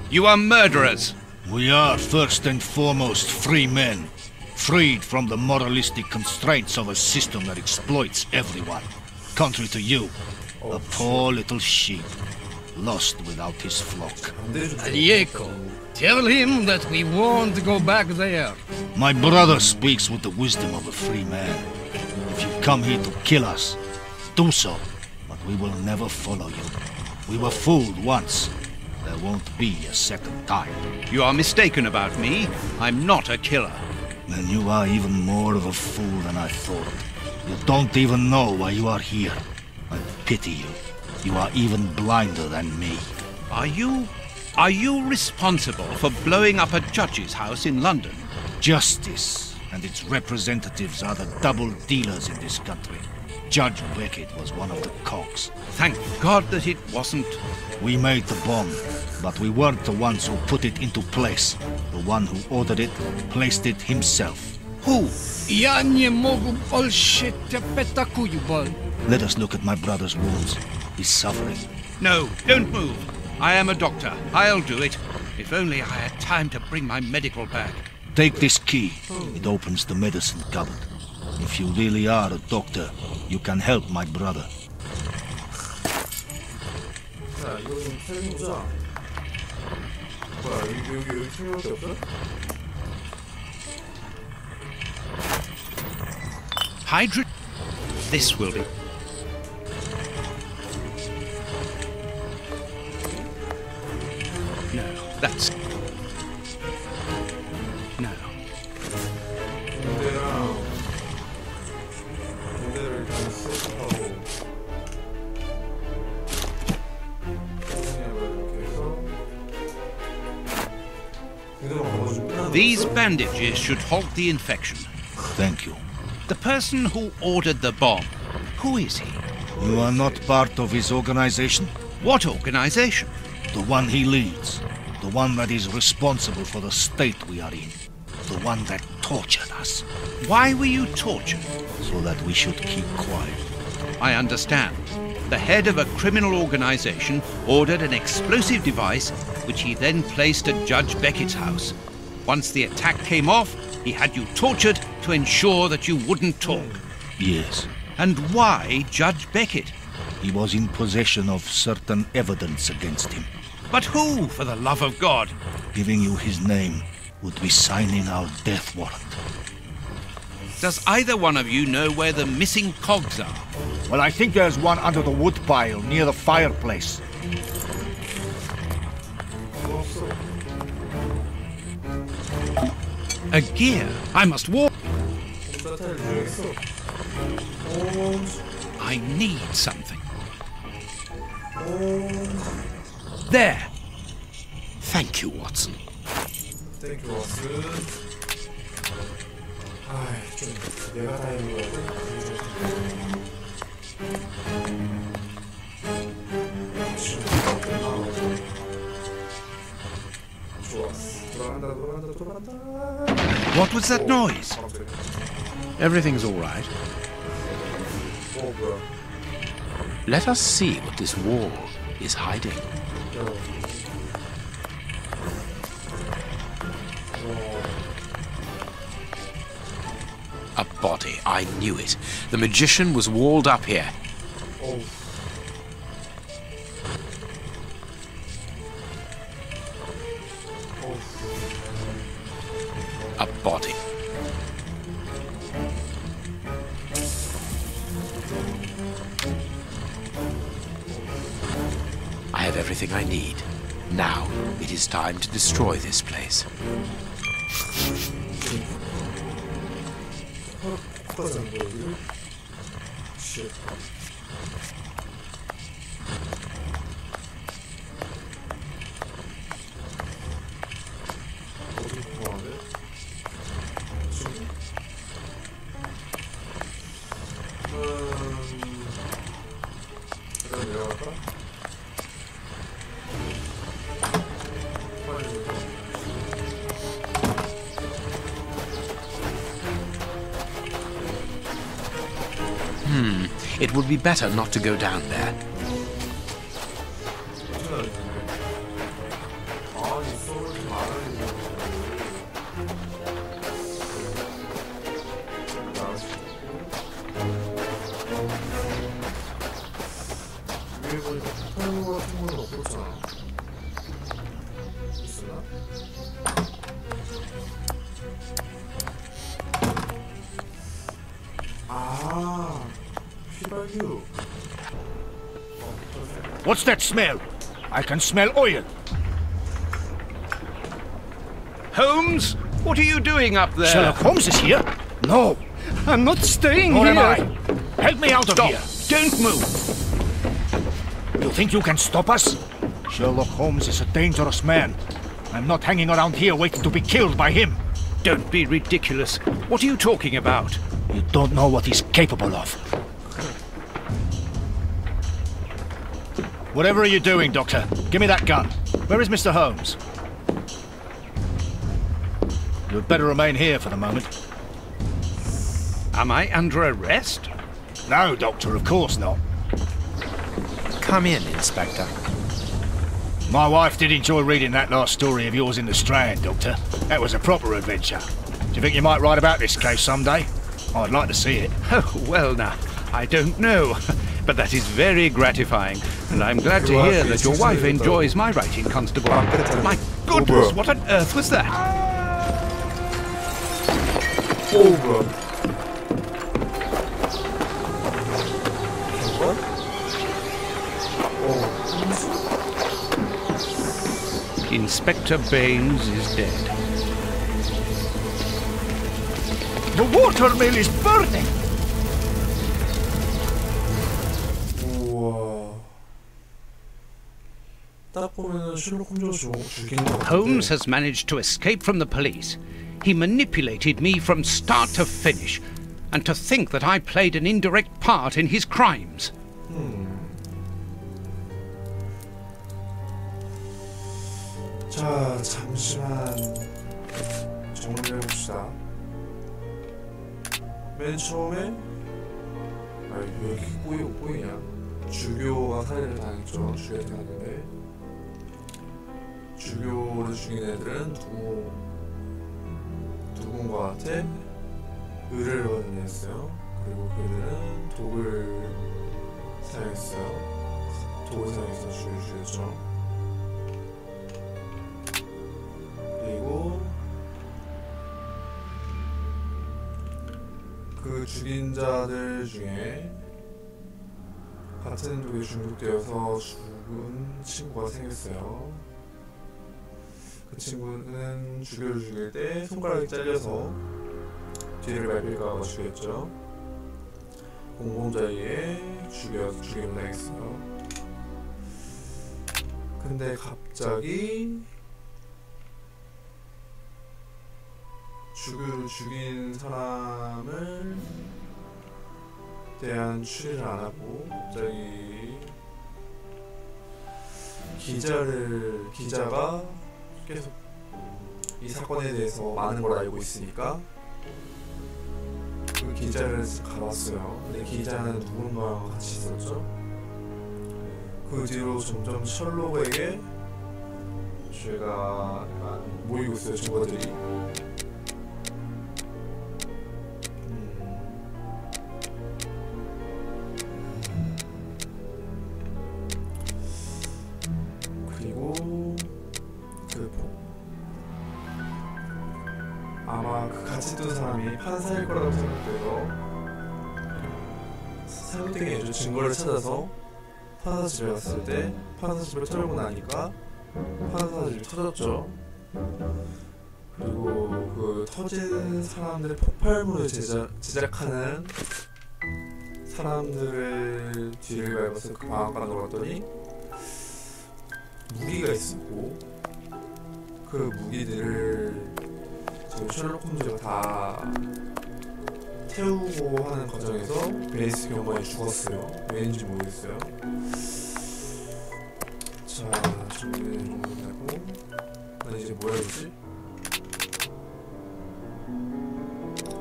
You are murderers. We are first and foremost free men, freed from the moralistic constraints of a system that exploits everyone. Contrary to you, a poor little sheep, lost without his flock. Diego, tell him that we won't go back there. My brother speaks with the wisdom of a free man. If you come here to kill us, do so, but we will never follow you. We were fooled once. There won't be a second time. You are mistaken about me. I'm not a killer. Then you are even more of a fool than I thought. You don't even know why you are here. I pity you. You are even blinder than me. Are you responsible for blowing up a judge's house in London? Justice and its representatives are the double dealers in this country. Judge Beckett was one of the cogs. Thank God that it wasn't. We made the bomb, but we weren't the ones who put it into place. The one who ordered it placed it himself. Who? Ja nie mogę bullshit petakuju bol. Let us look at my brother's wounds. He's suffering. No, don't move. I am a doctor. I'll do it. If only I had time to bring my medical bag. Take this key. It opens the medicine cupboard. If you really are a doctor, you can help my brother. 자, 이거 좀 살펴보자. 뭐야, 여기 틀림밖에 없어? Hydra... This will be... No, that's... No. 군대를 일단 세팅하고 이렇게 해서 그대로 먹어주고 끝나는 These 거죠? bandages should halt the infection. Thank you. The person who ordered the bomb, who is he? You are not part of his organization? What organization? The one he leads. The one that is responsible for the state we are in. The one that tortured us. Why were you tortured? So that we should keep quiet. I understand. The head of a criminal organization ordered an explosive device, which he then placed at Judge Beckett's house. Once the attack came off, he had you tortured to ensure that you wouldn't talk. Yes. And why Judge Beckett? He was in possession of certain evidence against him. But who, for the love of God? Giving you his name would be signing our death warrant. Does either one of you know where the missing cogs are? Well, I think there's one under the wood pile near the fireplace. A gear. I must walk. 사타일 중에서 holmes, I need something. holmes, There. Thank you, Watson. 땡큐 워슨. 아이, 좀 내가 다 있는 거야. 좋았어. 돌아간다. What was that noise? Everything's all right. 뭐야? Let us see what this wall is hiding. A body. I knew it. The magician was walled up here. 어우. A body. I have everything I need. Now, it is time to destroy this place. 가자는 거야, 여기를? 쉣. 어디 공항에? 내려갈까? It would be better not to go down there. What's that smell? I can smell oil. Holmes, what are you doing up there? Sherlock Holmes is here? No. I'm not staying Nor here. am I. Help me out of Stop. here. Don't move. You think you can stop us? Sherlock Holmes is a dangerous man. I'm not hanging around here waiting to be killed by him. Don't be ridiculous. What are you talking about? You don't know what he's capable of. Whatever are you doing, Doctor? Give me that gun. Where is Mr. Holmes? You'd better remain here for the moment. Am I under arrest? No, Doctor, of course not. Come in, Inspector. My wife did enjoy reading that last story of yours in the Strand, Doctor. That was a proper adventure. Do you think you might write about this case someday? I'd like to see it. Oh, well now, I don't know. But that is very gratifying, and I'm glad to hear that your wife enjoys my writing, Constable. My goodness, what on earth was that? Over. Inspector Baines is dead. The watermill is burning! 우와. 딱 보면은 셜록 홈즈가 죽인 것 같아. Holmes has managed to escape from the police. He manipulated me from start to finish, and to think that I played an indirect part in his crimes. 자, 잠시만 정리해봅시다. 맨 처음에 왜 이렇게 꼬이냐? 주교가 살해를 당했죠. 주교가 당했는데 주교를 죽인 애들은 누군가한테 의뢰를 받은 애였어요. 그리고 그들은 독을 사용했어요. 독을 사용해서 주교를 죽였죠. 그리고 그 죽인 자들 중에 같은 독에 중독되어서 죽은 친구가 생겼어요. 그 친구는 주교를 죽일 때 손가락이 잘려서 뒤를 밟힐까봐 죽였죠. 공범자에게 죽임을 당했어요. 근데 갑자기 주교를 죽인 사람을 대한 추리를 안 하고 갑자기 기자가 계속 이 사건에 대해서 많은 걸 알고 있으니까 그 기자를 가봤어요. 근데 기자는 누군가랑 같이 있었죠. 그 뒤로 점점 셜록에게 죄가 모이고 있어요. 증거들이. 아마 그 같이 뜬 사람이 판사일 거라고 생각돼서 사용되게 증거를 찾아서 판사 집에 갔을 때 판사 집을 털고 나니까 판사 집이 터졌죠. 그리고 그 터진 사람들의 폭발물을 제작하는 사람들을 뒤를 밟아서 그 방앗간으로 갔더니 무기가 있었고 그 무기들을 셜록 홈즈가 다 태우고 하는 과정에서 베이스 경관이 죽었어요. 왜인지 모르겠어요. 자, 정리 정도 되고. 난 이제 뭐 해야지?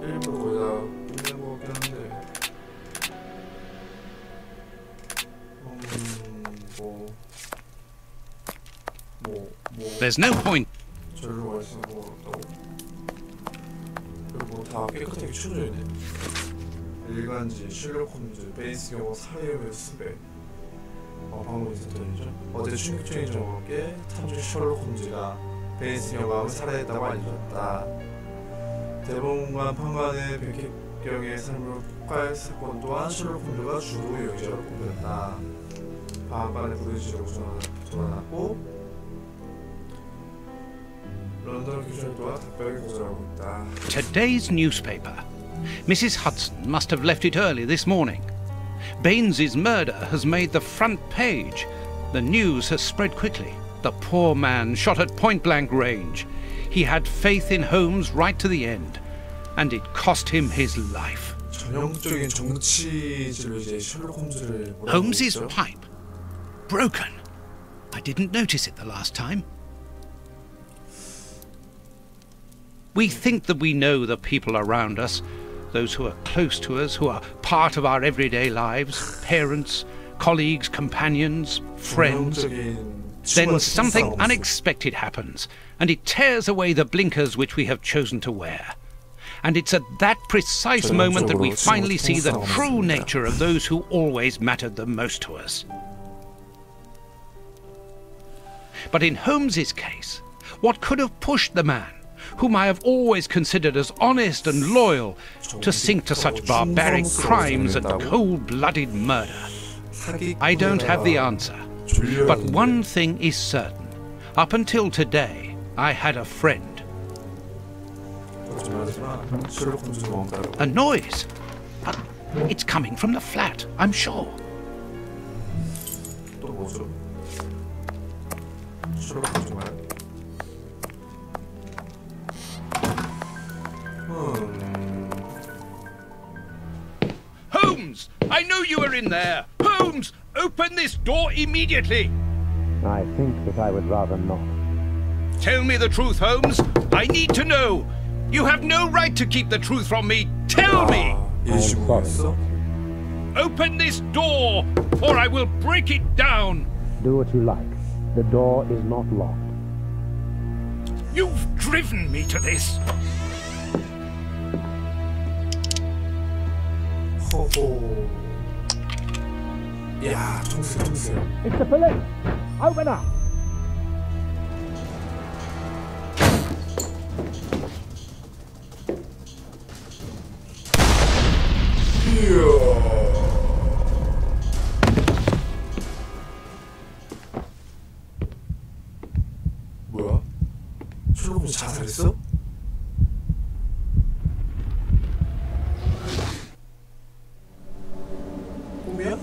일부러 거의 다 끝낸 것 같긴 한데. There's no point. 절로 갈 수 있는 거 같다고. 그리고 뭐 다 깨끗하게 추려져 있네. 일간지, 셜록 홈즈, 베이스 경우 사례의 수배. 방금 있었던 일이죠. 어제 충격적인 정보와 함께 탐정 셜록 홈즈가 베이스 경감을 살해했다고 알려졌다. 대법원관 판관의 백혈경의 삶을 폭발 사건 또한 셜록 홈즈가 주로 용의자로 꼽혔다. 방관의 부대지로 전환했고 런던 규정 또한 답변을 거절하고 있다. Today's newspaper. Mrs. Hudson must have left it early this morning. Baines's murder has made the front page. The news has spread quickly. The poor man shot at point-blank range. He had faith in Holmes right to the end, and it cost him his life. 전형적인 정치질로 이제 셜록 홈즈를 Holmes's pipe. Broken. I didn't notice it the last time. We think that we know the people around us, those who are close to us, who are part of our everyday lives, parents, colleagues, companions, friends. Then something unexpected happens, and it tears away the blinkers which we have chosen to wear. And it's at that precise moment that we finally see the true nature of those who always mattered the most to us. But in Holmes's case, what could have pushed the man, whom I have always considered as honest and loyal, to sink to such barbaric crimes and cold-blooded murder? I don't have the answer, but one thing is certain. Up until today, I had a friend. A noise! It's coming from the flat, I'm sure. Holmes! I know you are in there! Holmes! Open this door immediately! I think that I would rather not. Tell me the truth, Holmes! I need to know! You have no right to keep the truth from me! Tell me! I'm sorry. Open this door, or I will break it down! Do what you like. The door is not locked. You've driven me to this! 호호. 야, 통수. It's the police! Open up! 뭐야? 셜록 홈즈 자살했어? 꿈이야?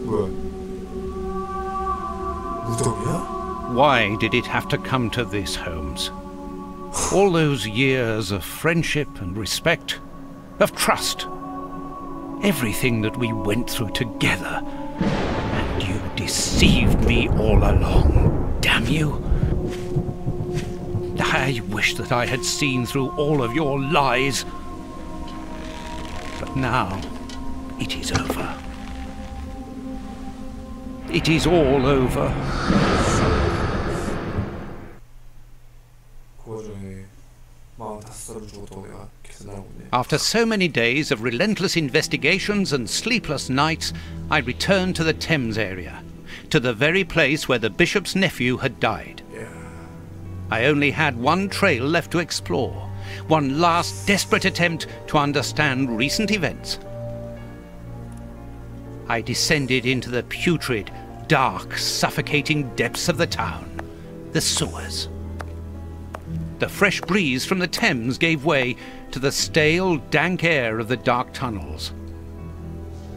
뭐야? 무덤이야? Why did it have to come to this, Holmes? All those years of friendship and respect, of trust, everything that we went through together, and you deceived me all along, damn you! I wish that I had seen through all of your lies, but now it is over. It is all over. After so many days of relentless investigations and sleepless nights, I returned to the Thames area, to the very place where the bishop's nephew had died. I only had one trail left to explore, one last desperate attempt to understand recent events. I descended into the putrid, dark, suffocating depths of the town, the sewers. The fresh breeze from the Thames gave way to the stale, dank air of the dark tunnels.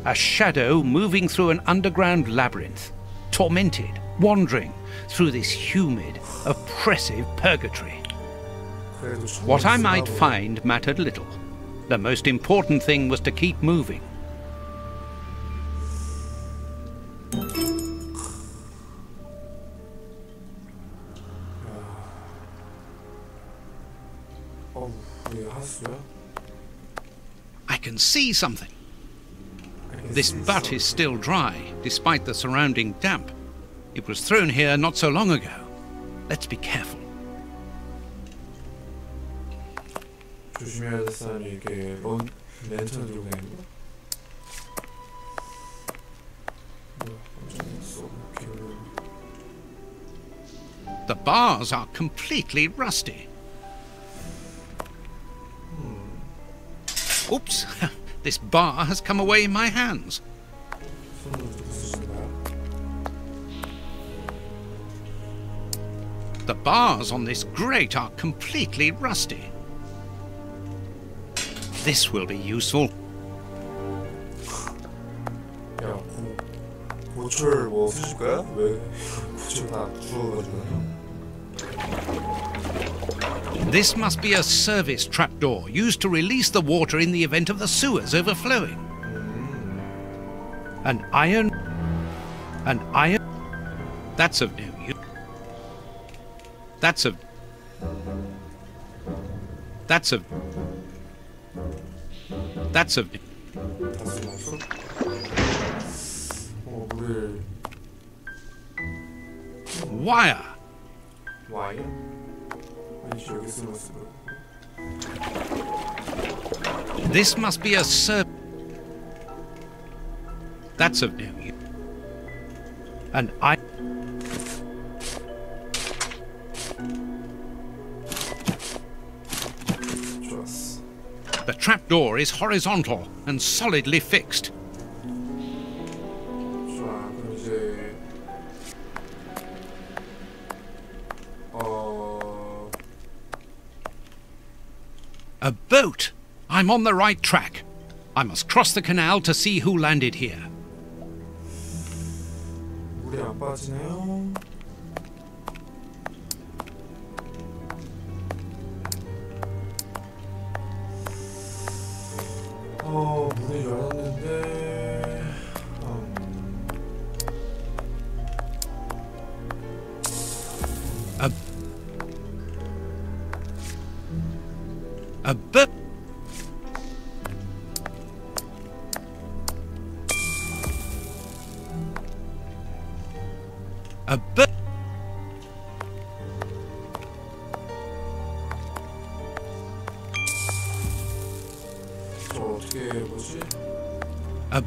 A shadow moving through an underground labyrinth, tormented, wandering through this humid, oppressive purgatory. What I might find mattered little. The most important thing was to keep moving. 하수야? I can see something. This butt is still dry, despite the surrounding damp. It was thrown here not so long ago. Let's be careful. 조심해야 될 사람이 이렇게 랜턴을 들고 다니는 거야? 뭐야, 깜짝 놀랐어. The bars are completely rusty. Oops, this bar has come away in my hands. The bars on this grate are completely rusty. This will be useful. 야, 고철 뭐 쓰실 거야? 왜 고철 다 주워가지고? This must be a service trapdoor used to release the water in the event of the sewers overflowing. An iron. That's of no use. That's of 다쓸모없어? 물을 wire. 와이어? 아니지, 여기 쓸모있어. This must be a That's of no use. An I. 좋았어. The trapdoor is horizontal and solidly fixed. 좋아, 그럼 이제 A boat! I'm on the right track. I must cross the canal to see who landed here. 물이 안 빠지네요. 문을 열었는데 A boat. A boat. 어떻게 뭐지? A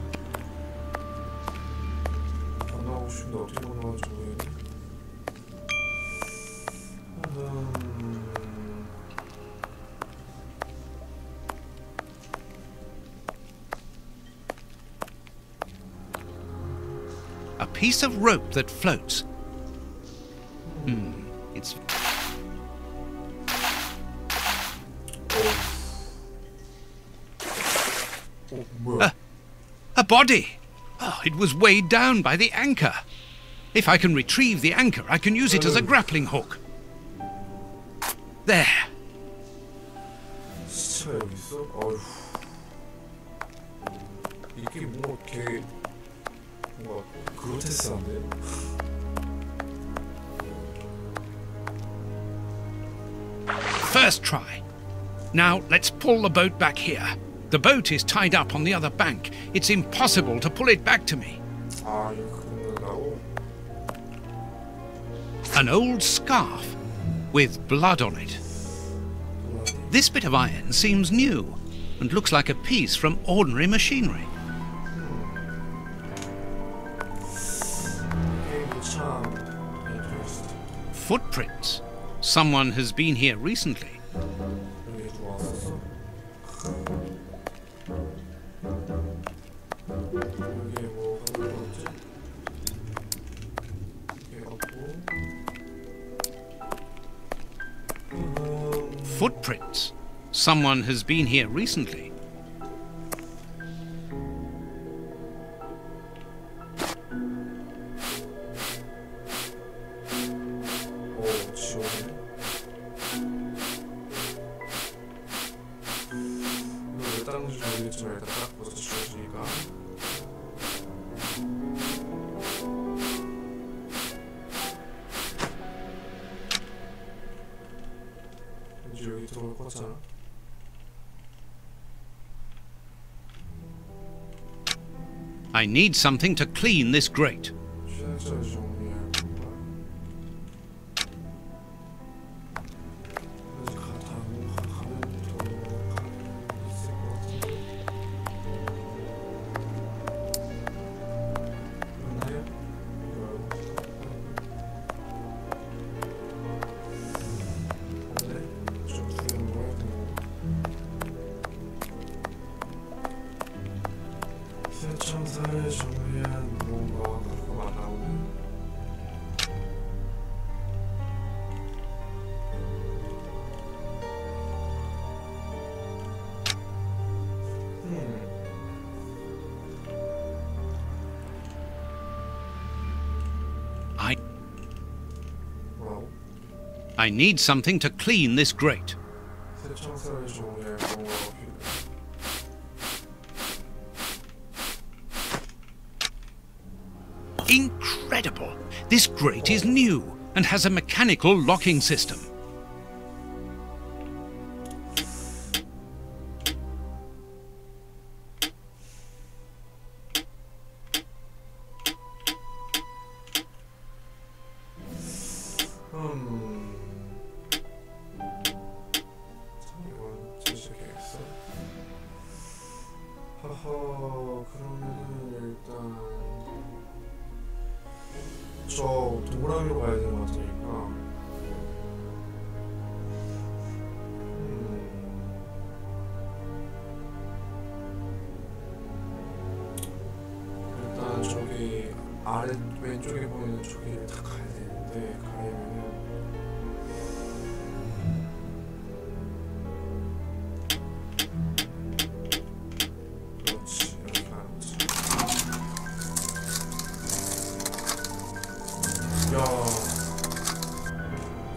건너가고 싶은데 어떻게 건너가는지 모르겠네. A piece of rope that floats. It's 뭐야? a body. Oh, it was weighed down by the anchor. If I can retrieve the anchor, I can use it as a grappling hook. There. 시체가 여기 있어? 어휴. 이게 뭔가 되게 뭔가 그로테스한데? First try. Now let's pull the boat back here. The boat is tied up on the other bank. It's impossible to pull it back to me. 아, 이거 그런다고? An old scarf with blood on it. This bit of iron seems new and looks like a piece from ordinary machinery. 게임도 참 인터레스팅. Footprints. Someone has been here recently. 여기 누가 왔었어? 여기에 뭐 하는 거 없지? 이게 없고. Footprints. Someone has been here recently. 오, 지워네. 이거 왜 다른 건지 모르겠지만 일단 딱 벌써 지워지니까. 왠지 여기 들어올 것 같잖아. I need something to clean this grate. 취약자를 정리할 건가? 아직 가면 더 있을 것 같은데. 맞나요? 이거 없네? 좀 두려운 거 해야 되는 거. 세청사를 정리한 뭔가 그거가 안 나오네. 뭐라고? I need something to clean this grate. 세청사를 정리할 뭔가가 필요해. Incredible! This grate is new and has a mechanical locking system. 이건 제시해야겠어. 하하, 그러면은 일단 저 동그라미로 가야 되는 것 같으니까 일단 저기 아래 왼쪽에 보이는 저기를 다 가야 되는데 가려면은 그렇지, 이렇게 가는 거지. 야,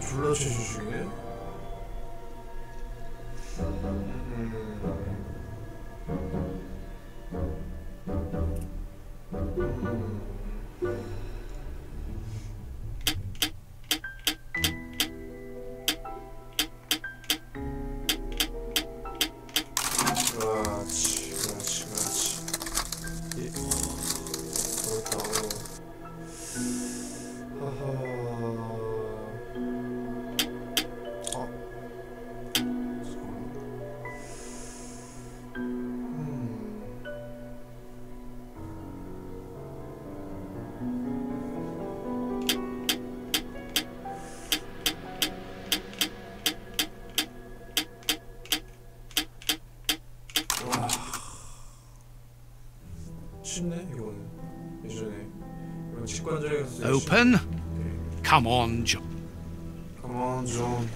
졸라 최저중이네. 그렇지, 그렇지, 그렇지. 그렇다고. 하하. 와, 쉽네 이거는. 예전에 이런 직관적인 거 Open. Come on, John. Come on, John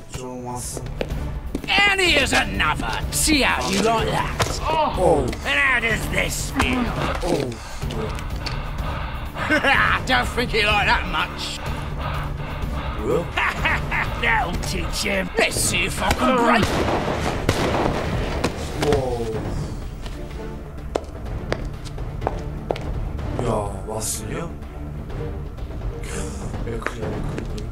왔어. And here's another. See how you like that. Oh, And how does this feel? oh. Don't think you like that much. 뭐야? That'll teach him. Let's see if I can break. 우와. 야, 왓슨이야? 맥클이야, 맥클.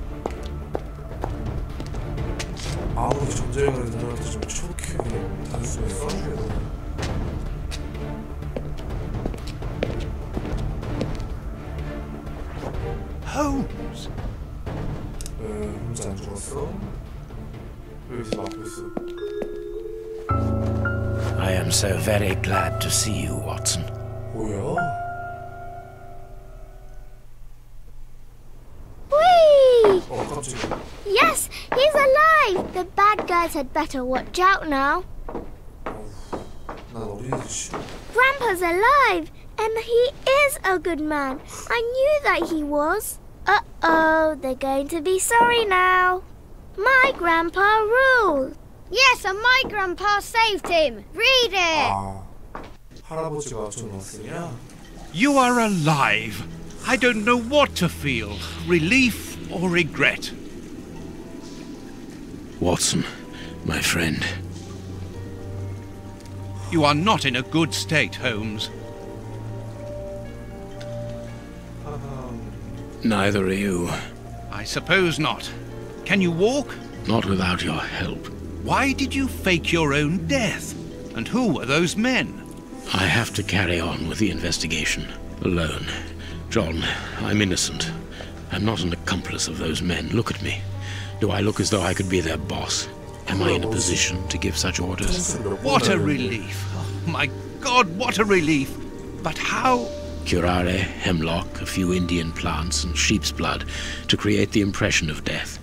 아무리 전쟁을 해도 좀 초키게 단순히 써주게 돼. Holmes. 혼자 안 죽었어? 여기서 막고 있어. I am so very glad to see you, Watson. 뭐야? Whee! 깜짝이야. Yes, he's alive! The bad guys had better watch out now. 난 어린이들 싫어. Grandpa's alive! And he is a good man. I knew that he was. Uh-oh, they're going to be sorry now. My grandpa ruled. Yes, and my grandpa saved him. Read it. 아, 할아버지가 전 왔으냐? You are alive. I don't know what to feel. Relief or regret. Watson, my friend. You are not in a good state, Holmes. Neither are you. I suppose not. Can you walk? Not without your help. Why did you fake your own death? And who were those men? I have to carry on with the investigation. Alone. John, I'm innocent. I'm not an accomplice of those men. Look at me. Do I look as though I could be their boss? Am I in a position to give such orders? What a relief. Oh, my God, what a relief. But how? Curare, hemlock, a few Indian plants, and sheep's blood to create the impression of death.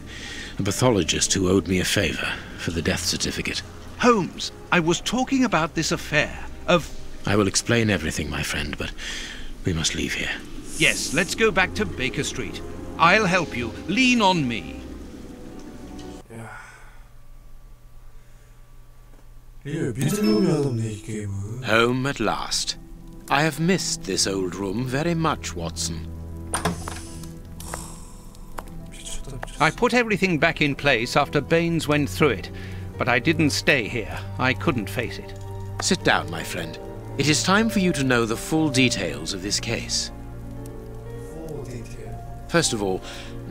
A pathologist who owed me a favor for the death certificate. Holmes, I was talking about this affair of... I will explain everything, my friend, but we must leave here. Yes, let's go back to Baker Street. I'll help you. Lean on me. 예, 믿음이 하던데 이 게임은. Home at last. I have missed this old room very much, Watson. I put everything back in place after Baines went through it, but I didn't stay here. I couldn't face it. Sit down, my friend. It is time for you to know the full details of this case. First of all,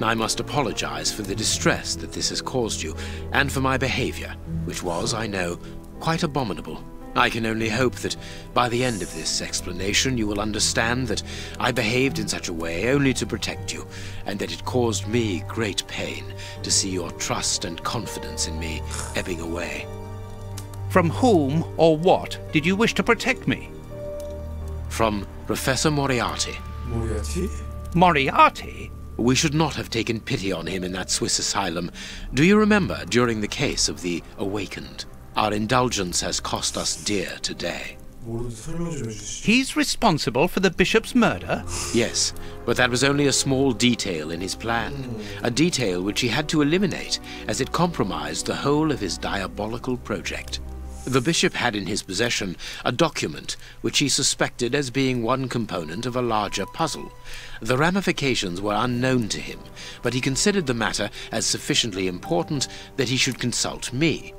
I must apologize for the distress that this has caused you, and for my behavior, which was, I know, quite abominable. I can only hope that by the end of this explanation you will understand that I behaved in such a way only to protect you, and that it caused me great pain to see your trust and confidence in me ebbing away. From whom or what did you wish to protect me? From Professor Moriarty. Moriarty? Moriarty? We should not have taken pity on him in that Swiss asylum. Do you remember during the case of the Awakened? Our indulgence has cost us dear today. He's responsible for the bishop's murder? Yes, but that was only a small detail in his plan. A detail which he had to eliminate, as it compromised the whole of his diabolical project. The bishop had in his possession a document which he suspected as being one component of a larger puzzle. The ramifications were unknown to him, but he considered the matter as sufficiently important that he should consult me.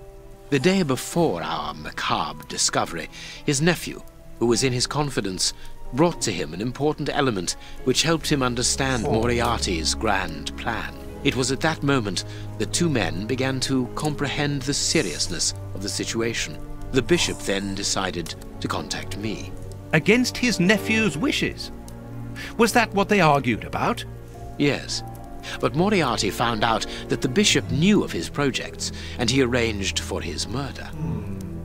The day before our macabre discovery, his nephew, who was in his confidence, brought to him an important element which helped him understand Moriarty's grand plan. It was at that moment that two men began to comprehend the seriousness of the situation. The bishop then decided to contact me. Against his nephew's wishes? Was that what they argued about? Yes. But Moriarty found out that the bishop knew of his projects, and he arranged for his murder.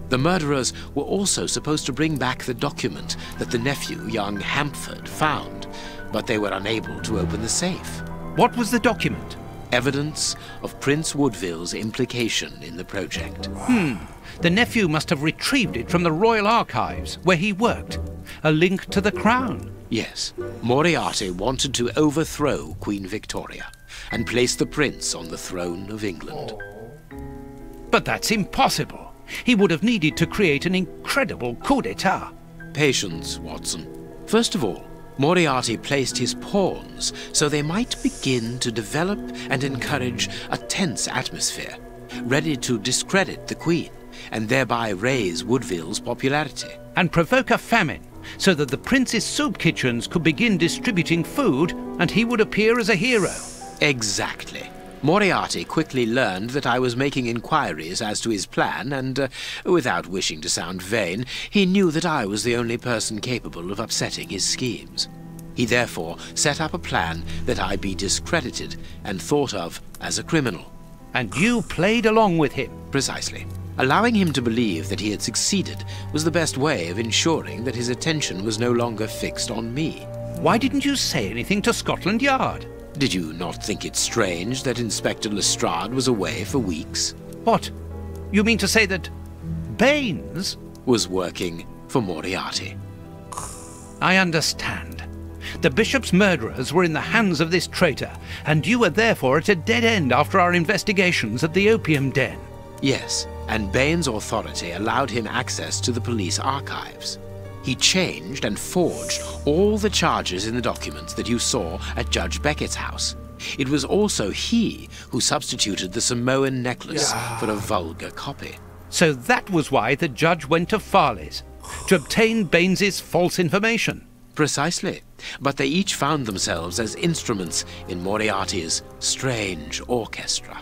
The murderers were also supposed to bring back the document that the nephew, young Hampford, found, but they were unable to open the safe. What was the document? Evidence of Prince Woodville's implication in the project. The nephew must have retrieved it from the Royal Archives, where he worked. A link to the crown. Yes. Moriarty wanted to overthrow Queen Victoria and place the prince on the throne of England. But that's impossible. He would have needed to create an incredible coup d'etat. Patience, Watson. First of all, Moriarty placed his pawns so they might begin to develop and encourage a tense atmosphere, ready to discredit the Queen and thereby raise Woodville's popularity. And provoke a famine, so that the prince's soup kitchens could begin distributing food and he would appear as a hero. Exactly. Moriarty quickly learned that I was making inquiries as to his plan and, without wishing to sound vain, he knew that I was the only person capable of upsetting his schemes. He therefore set up a plan that I be discredited and thought of as a criminal. And you played along with him? Precisely. Allowing him to believe that he had succeeded was the best way of ensuring that his attention was no longer fixed on me. Why didn't you say anything to Scotland Yard? Did you not think it strange that Inspector Lestrade was away for weeks? What? You mean to say that Baines was working for Moriarty? I understand. The bishop's murderers were in the hands of this traitor, and you were therefore at a dead end after our investigations at the opium den. Yes, and Baines' authority allowed him access to the police archives. He changed and forged all the charges in the documents that you saw at Judge Beckett's house. It was also he who substituted the Samoan necklace for a vulgar copy. So that was why the judge went to Farley's, to obtain Baines's false information. Precisely. But they each found themselves as instruments in Moriarty's strange orchestra.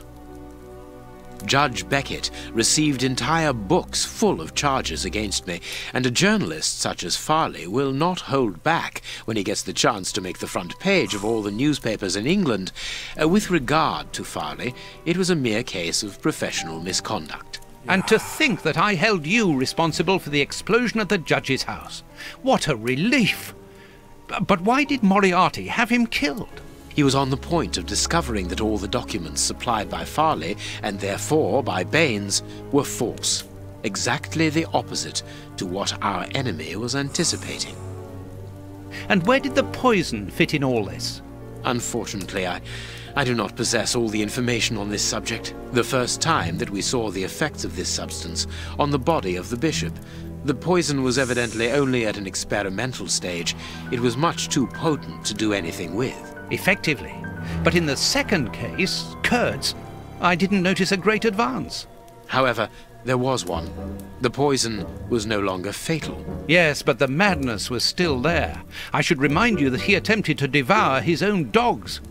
Judge Beckett received entire books full of charges against me, and a journalist such as Farley will not hold back when he gets the chance to make the front page of all the newspapers in England. With regard to Farley, it was a mere case of professional misconduct. And to think that I held you responsible for the explosion at the judge's house. What a relief! But why did Moriarty have him killed? He was on the point of discovering that all the documents supplied by Farley, and therefore by Baines, were false. Exactly the opposite to what our enemy was anticipating. And where did the poison fit in all this? Unfortunately, I do not possess all the information on this subject. The first time that we saw the effects of this substance on the body of the bishop, the poison was evidently only at an experimental stage. It was much too potent to do anything with. Effectively. But in the second case, Kurtz, I didn't notice a great advance. However, there was one. The poison was no longer fatal. Yes, but the madness was still there. I should remind you that he attempted to devour his own dogs.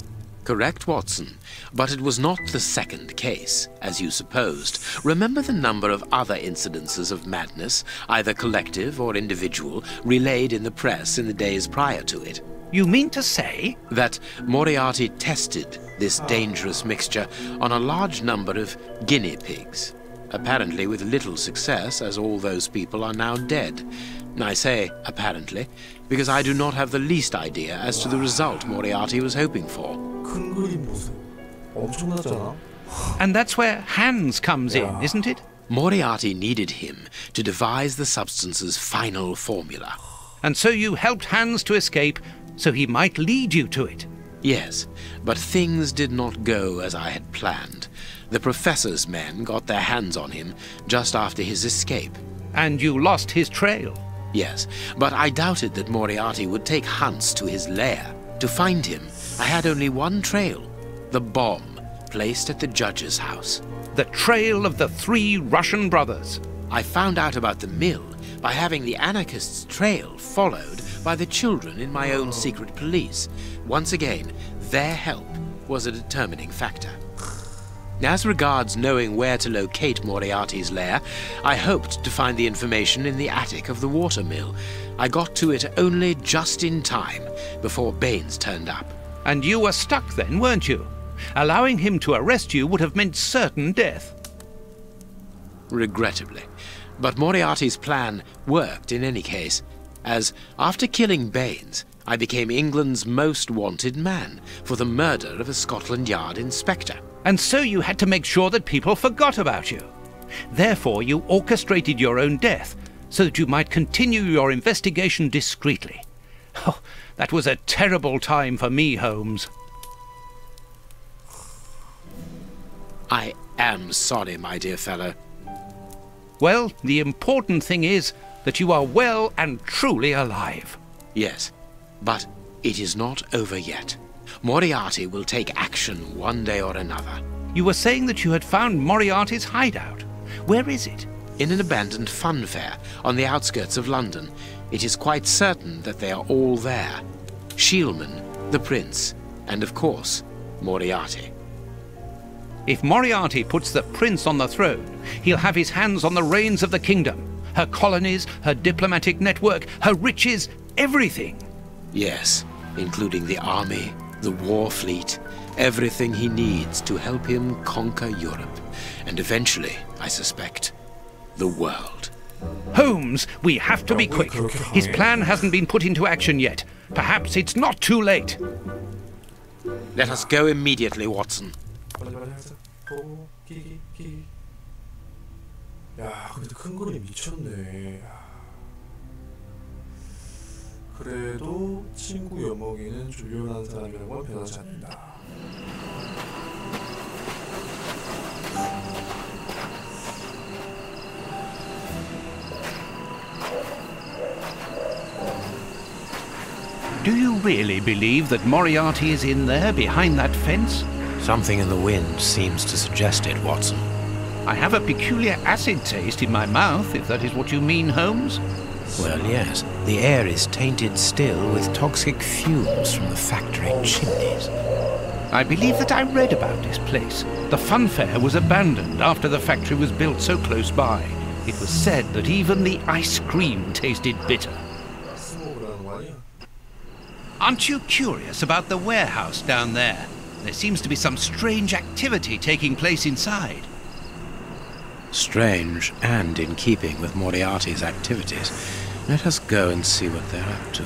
Correct, Watson. But it was not the second case, as you supposed. Remember the number of other incidences of madness, either collective or individual, relayed in the press in the days prior to it. You mean to say? That Moriarty tested this dangerous mixture on a large number of guinea pigs. Apparently with little success, as all those people are now dead. I say apparently, because I do not have the least idea as to the result Moriarty was hoping for. 큰 그림 보세요. 엄청나잖아. And that's where Hans comes in, isn't it? Moriarty needed him to devise the substance's final formula. And so you helped Hans to escape, so he might lead you to it. Yes, but things did not go as I had planned. The professor's men got their hands on him just after his escape. And you lost his trail. Yes, but I doubted that Moriarty would take Hans to his lair. To find him, I had only one trail, the bomb placed at the judge's house. The trail of the 3 Russian brothers. I found out about the mill by having the anarchists' trail followed by the children in my own secret police. Once again, their help was a determining factor. As regards knowing where to locate Moriarty's lair, I hoped to find the information in the attic of the watermill. I got to it only just in time before Baines turned up. And you were stuck then, weren't you? Allowing him to arrest you would have meant certain death. Regrettably. But Moriarty's plan worked in any case, as after killing Baines, I became England's most wanted man for the murder of a Scotland Yard inspector. And so you had to make sure that people forgot about you. Therefore, you orchestrated your own death so that you might continue your investigation discreetly. Oh, that was a terrible time for me, Holmes. I am sorry, my dear fellow. Well, the important thing is that you are well and truly alive. Yes, but it is not over yet. Moriarty will take action one day or another. You were saying that you had found Moriarty's hideout. Where is it? In an abandoned fun fair on the outskirts of London. It is quite certain that they are all there. Shielman, the Prince, and of course, Moriarty. If Moriarty puts the Prince on the throne, he'll have his hands on the reins of the kingdom. Her colonies, her diplomatic network, her riches, everything. Yes, including the army, the war fleet, everything he needs to help him conquer Europe, and eventually, I suspect, the world. Holmes, we have to be quick. His plan hasn't been put into action yet. Perhaps it's not too late. Let us go immediately, Watson. 야, 근데 큰 그림 미쳤네. 그래도 친구 여먹이는 조련한 사람이라는 건 변하지 않는다. Do you really believe that Moriarty is in there behind that fence? Something in the wind seems to suggest it, Watson. I have a peculiar acid taste in my mouth, if that is what you mean, Holmes. Well, yes. The air is tainted still with toxic fumes from the factory chimneys. I believe that I read about this place. The fun fair was abandoned after the factory was built so close by. It was said that even the ice cream tasted bitter. Aren't you curious about the warehouse down there? There seems to be some strange activity taking place inside. Strange and in keeping with Moriarty's activities. Let us go and see what they're up to.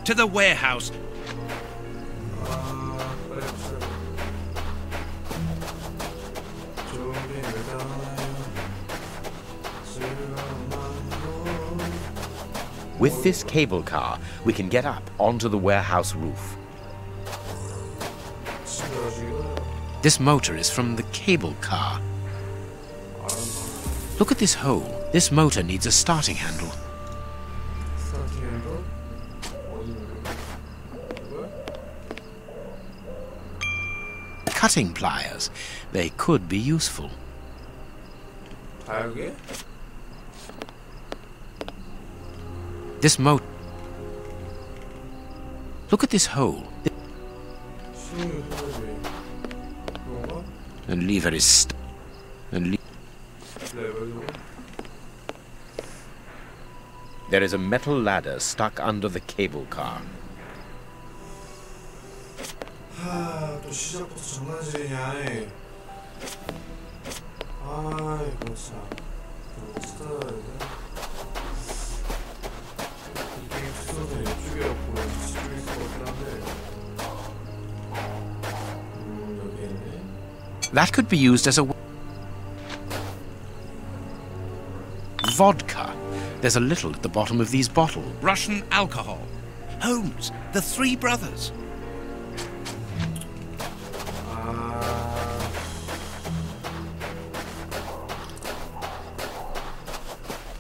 To the warehouse. With this cable car, we can get up onto the warehouse roof. This motor is from the cable car. Look at this hole. This motor needs a starting handle. Cutting pliers. They could be useful. This motor. Look at this hole. The lever is There is a metal ladder stuck under the cable car. 또 시작부터 장난질이냐. 이거 참. 이 게임 특성은 이쪽이었고 저쪽에 있을 것 같긴 한데. 여기 있네. That could be used as a vodka. There's a little at the bottom of these bottles. Russian alcohol. Holmes, the three brothers.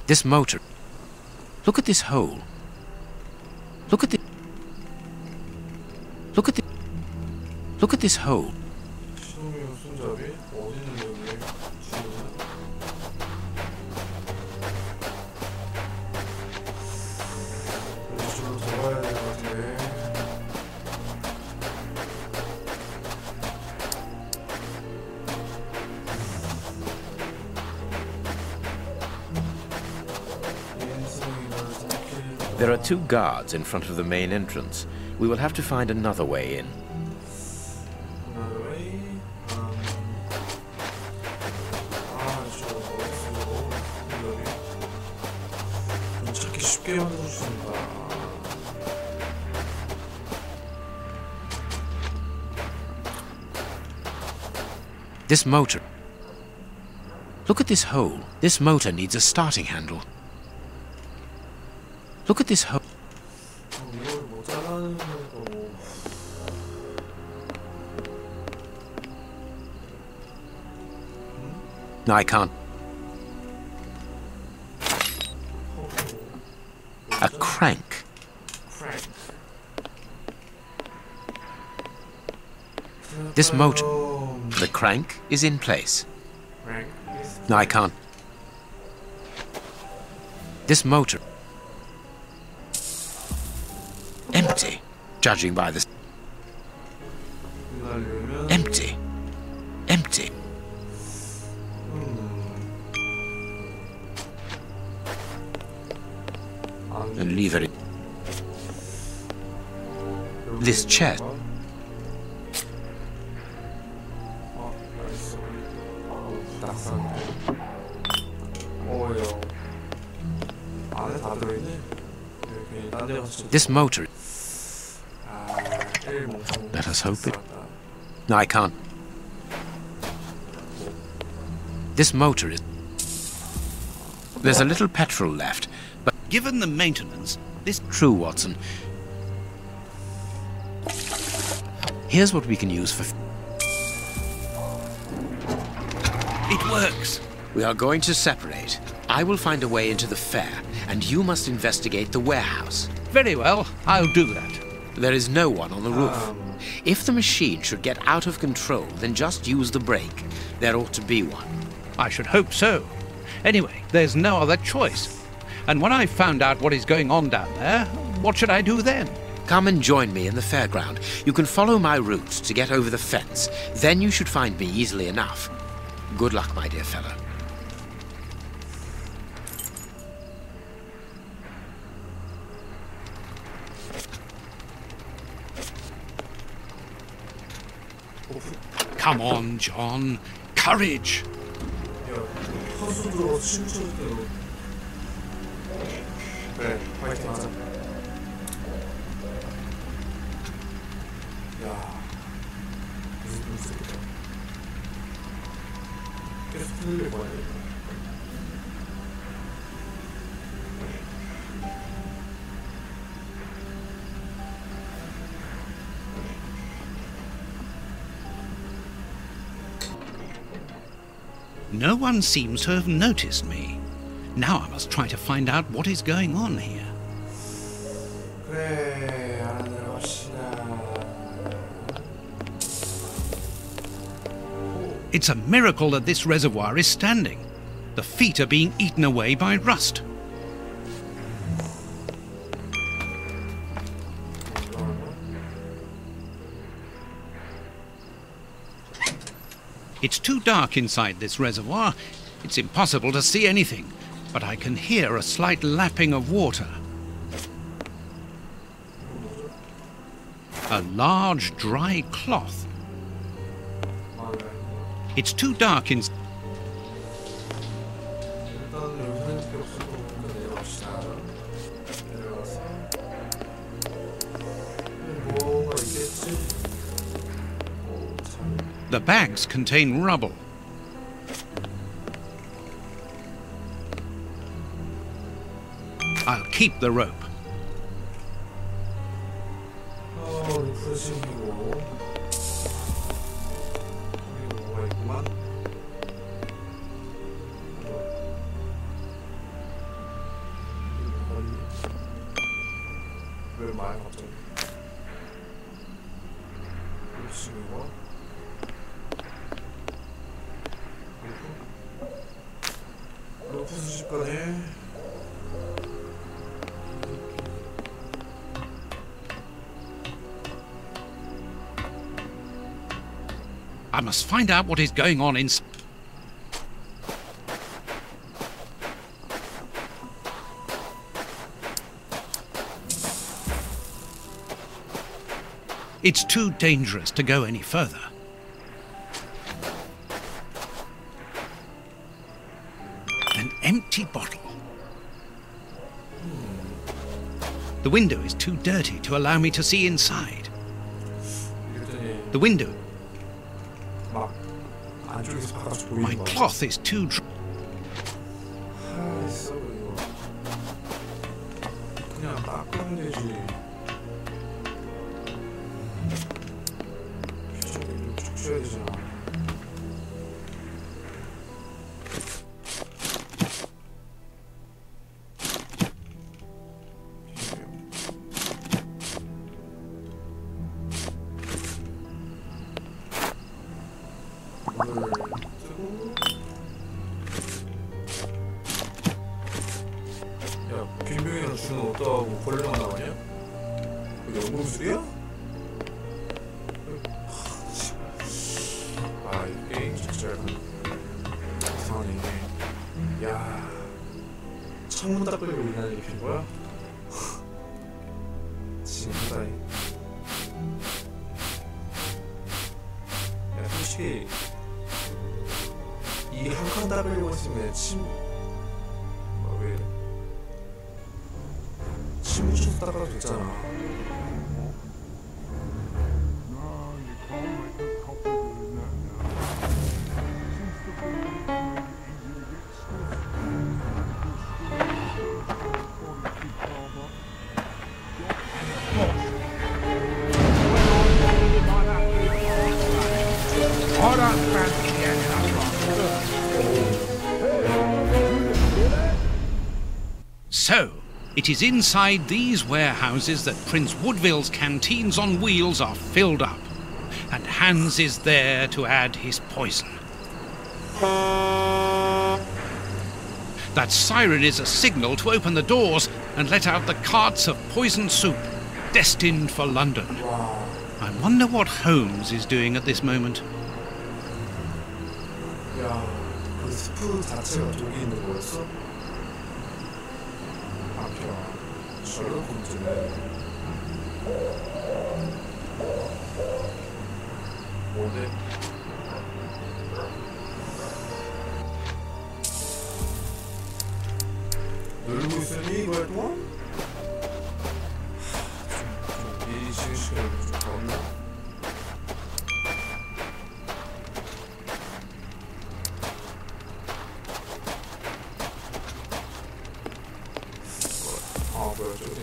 This motor. Look at this hole. Look at the. Look at the. Look at this hole. There are two guards in front of the main entrance. We will have to find another way in. This motor. Look at this hole. This motor needs a starting handle. Look at this hole. No, I can't. A crank. This motor. The crank is in place. No, I can't. This motor. Empty, judging by this. Empty. Empty. And leave it. This chest. This motor. Let us hope it. No, I can't. This motor is. There's a little petrol left, but given the maintenance, this. True, Watson. Here's what we can use for. It works. We are going to separate. I will find a way into the fair, and you must investigate the warehouse. Very well, I'll do that. There is no one on the roof. If the machine should get out of control, then just use the brake. There ought to be one. I should hope so. Anyway, there's no other choice. And when I've found out what is going on down there, what should I do then? Come and join me in the fairground. You can follow my route to get over the fence. Then you should find me easily enough. Good luck, my dear fellow. Come on, John. Courage. 허수 들어가서 춤추는 대로. 그래, 파이팅 하자. 야, 무슨 소리야? 계속 흔들릴 거야. No one seems to have noticed me. Now I must try to find out what is going on here. 그래, 알아들어봅시다. It's a miracle that this reservoir is standing. The feet are being eaten away by rust. It's too dark inside this reservoir. It's impossible to see anything, but I can hear a slight lapping of water. A large dry cloth. It's too dark inside. The bags contain rubble. I'll keep the rope. I must find out what is going on inside. It's too dangerous to go any further. An empty bottle. The window is too dirty to allow me to see inside. The window. My cloth is too dry. 그냥 닦으면 되지. 좀 축셔야 되잖아. 빈병이랑 주는 어떠하고 벌레만 나가냐? 이거 연금술이야? 아, 이 게임 진짜 약간 이상하네. 야, 창문 닦으려고 인간을 입힌 거야? 진짜이. 야, 솔직히 이 한 칸 닦으려고 했으면 왜 이래? 침 묻혀서 닦아도 됐잖아. So, it is inside these warehouses that Prince Woodville's canteens on wheels are filled up, and Hans is there to add his poison. That siren is a signal to open the doors and let out the carts of poisoned soup, destined for London. I wonder what Holmes is doing at this moment. 야, 그 스프 자체가 독이 있는 거였어? 아껴. 셜록 홈즈네. 뭔데? 놀고 있으니 이거 할 동안? 좀 미리 시간이 좀 더 없나? 아 뭐야 저기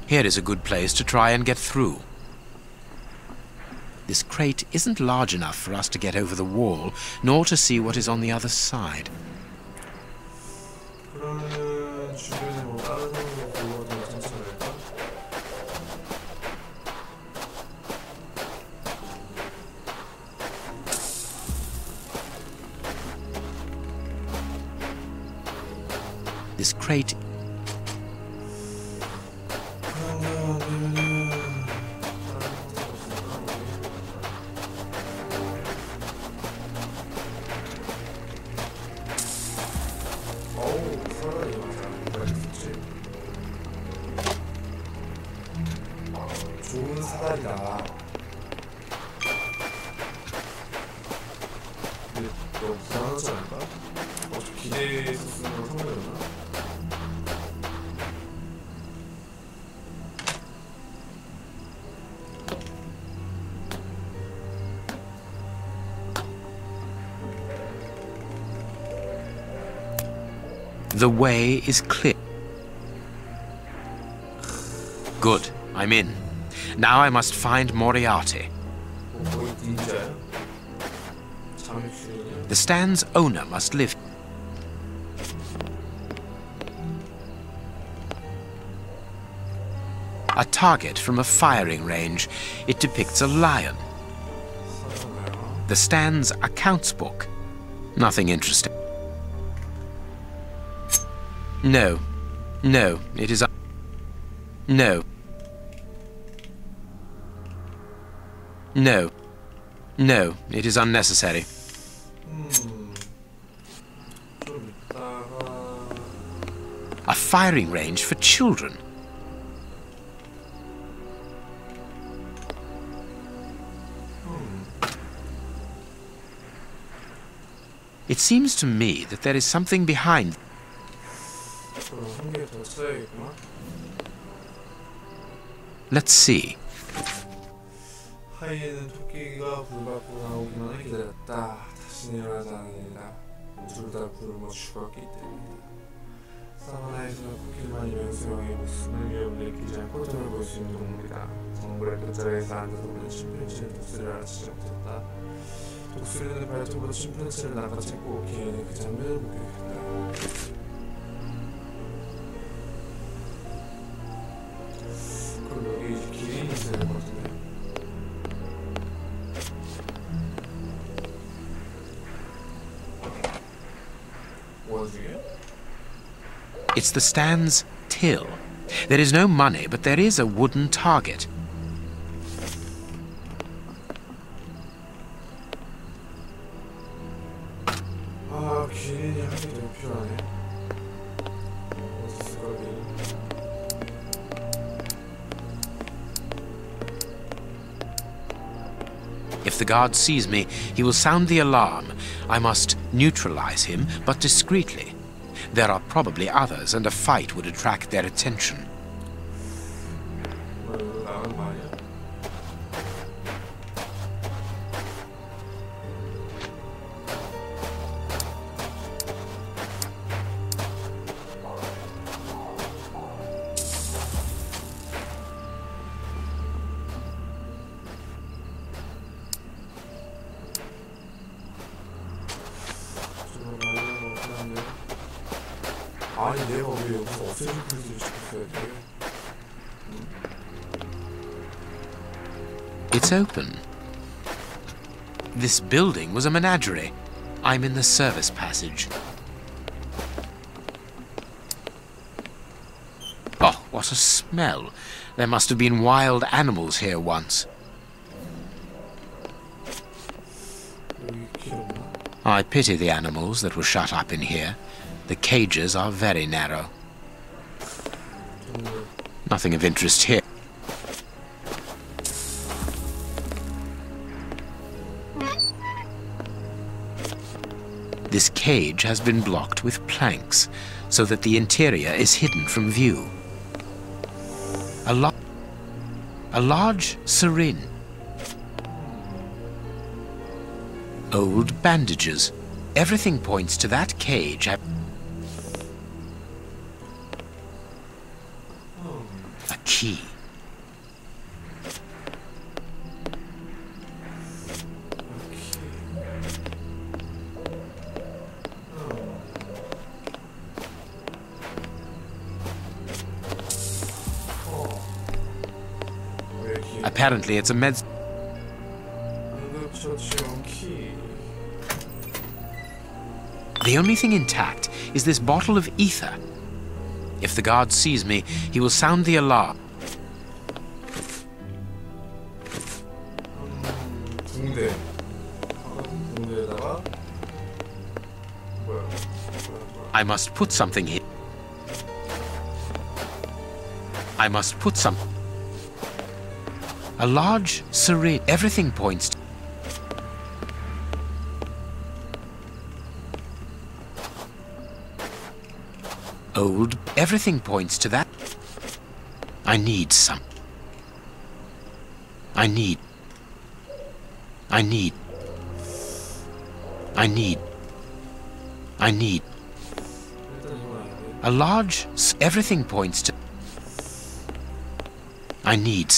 Here is a good place to try and get through. This crate isn't large enough for us to get over the wall, nor to see what is on the other side. 그러면은 주변에 뭐 다른 사람들 불러도 괜찮을까? This crate 좋은 사다리다. 근데 너무 불안하지 않을까? 좀 기대해서 쓰는 건 상관없나? The way is clear. Good, I'm in. Now I must find Moriarty. 거의 닌자야? 잠입술이냐? The stand's owner must live. A target from a firing range. It depicts a lion. The stand's accounts book. Nothing interesting. No. No, it is... No. No. No, it is unnecessary. 좀 이따가... A firing range for children. It seems to me that there is something behind. 그럼 한 개 더 써야겠구나. Let's see. 하이에는 토끼가 불 받고 나오기만을 기다렸다. 다시 일어나지 않으리라. 둘 다 굶어 죽었기 때문이다. 사바나에서는 코끼리만이면 수영의 목숨을 위협을 느끼지 않고 등을 볼 수 있는 동물이다. 정글의 끝자락에서 앉아서 보는 침팬지는 독수리를 알아채지 못했다. 독수리는 발톱으로 침팬지를 낚아챘고 기회는 그 장면을 목격했다. 그럼 여기 이제 기린이 있어야 될 것 같은데? It's the stand's till. There is no money, but there is a wooden target. 아, 기린이 한 개 더 필요하네. 어디 있을까, 기린? If the guard sees me, he will sound the alarm. I must neutralize him, but discreetly. There are probably others, and a fight would attract their attention. 뭐, 이거 나가는 거 아니야? 아니 내가 왜 여기서 없애줄 글씨를 시켰어야 돼? It's open. This building was a menagerie. I'm in the service passage. Oh, what a smell. There must have been wild animals here once. I pity the animals that were shut up in here. The cages are very narrow. Nothing of interest here. This cage has been blocked with planks, so that the interior is hidden from view. A large syringe. Old bandages. Everything points to that cage. A key. Apparently it's a med... The only thing intact is this bottle of ether. If the guard sees me, he will sound the alarm. I must put something here. I must put some... A large syringe. Everything points to... Old. Everything points to that. I need some. I need. A large. Everything points to. I need.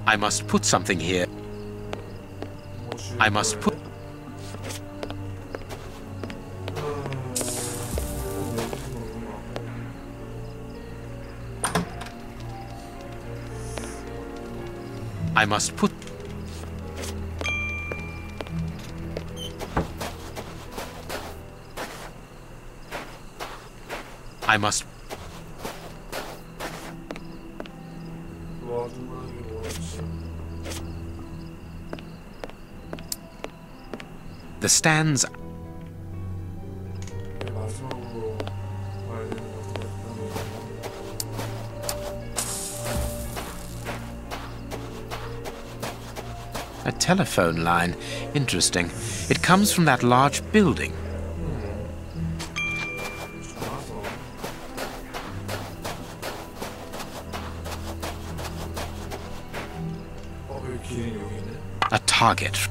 I must put something here. I must put... I must put... I must... The stands... A telephone line. Interesting. It comes from that large building. A target.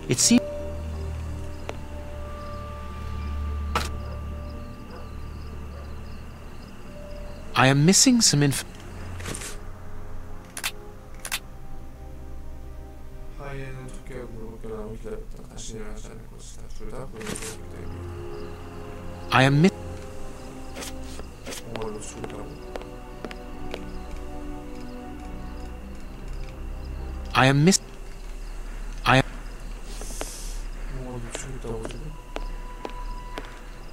It seems... I am missing some info. I am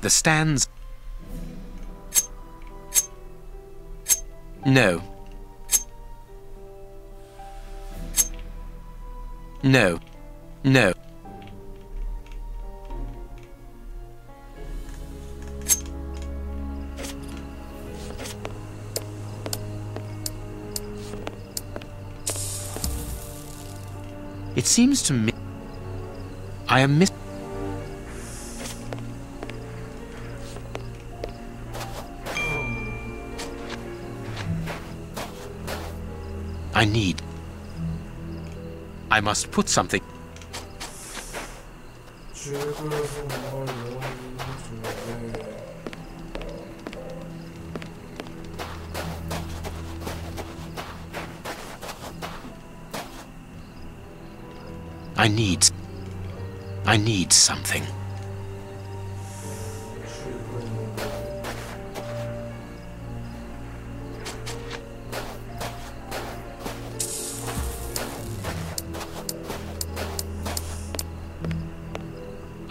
The stands... No. No. No. It seems to me I am miss... I must put something. 주역으로서 뭔가를 요하는 중인데 I need something.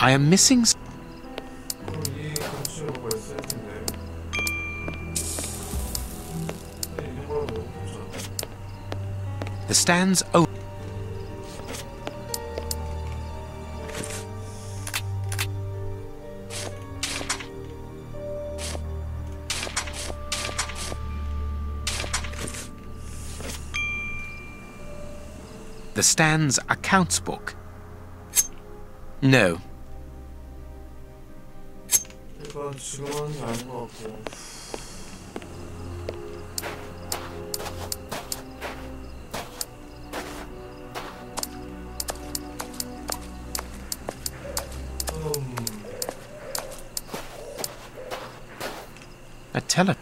I am missing. 이 근처에 뭐가 있을 텐데 이런 거라고 보자. The stands open. The stand's accounts book. No. 이건 지금 하는 게 아닌 것 같고 A tele.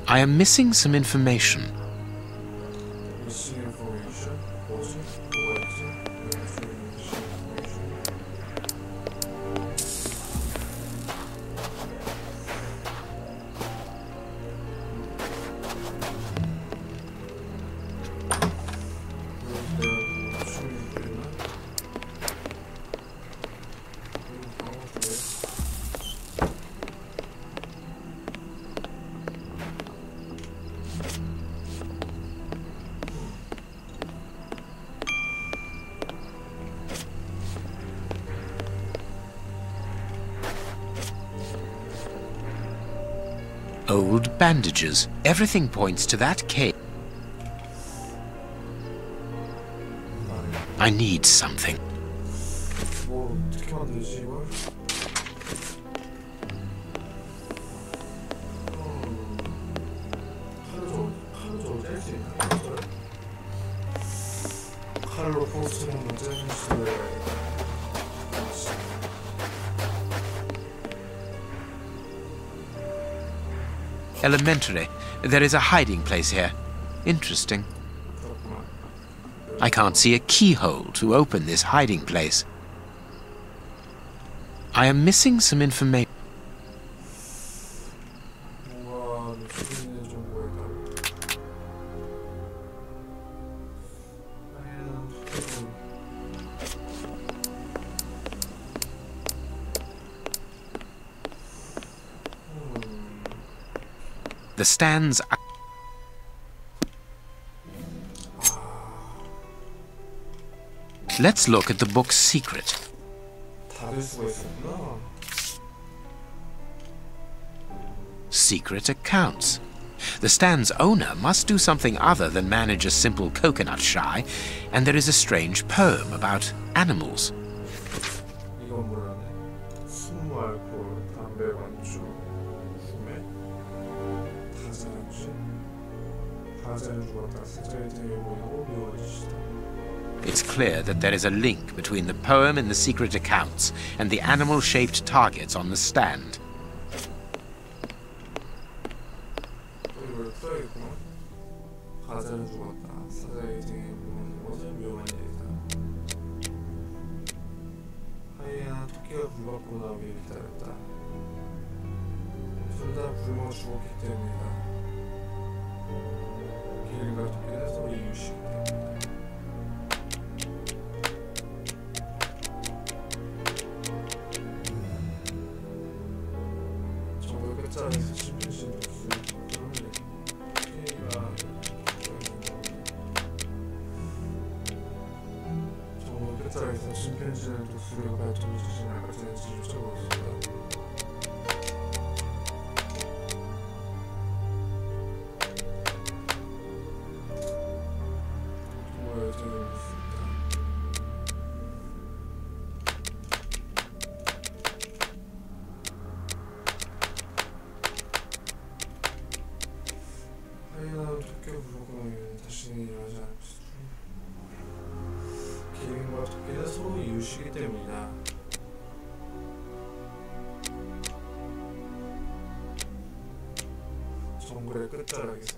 I am missing some information. Missing information? 뭐지? 뭐가 있지? Old bandages. Everything points to that cave. I need something. 뭐 어떻게 만들지 이걸? 칼로 뗄 수 있나? 칼로 포스트는 째는 수를 Elementary. There is a hiding place here. Interesting. I can't see a keyhole to open this hiding place. I am missing some information. The stands are... Let's look at the book's secret. Secret accounts. The stand's owner must do something other than manage a simple coconut shy, and there is a strange poem about animals. It's clear that there is a link between the poem in the secret accounts and the animal-shaped targets on the stand. 당신이 일하지 않을 수 기린과 토끼는 서로 이웃이기 때문이다. 정글의 끝자락에서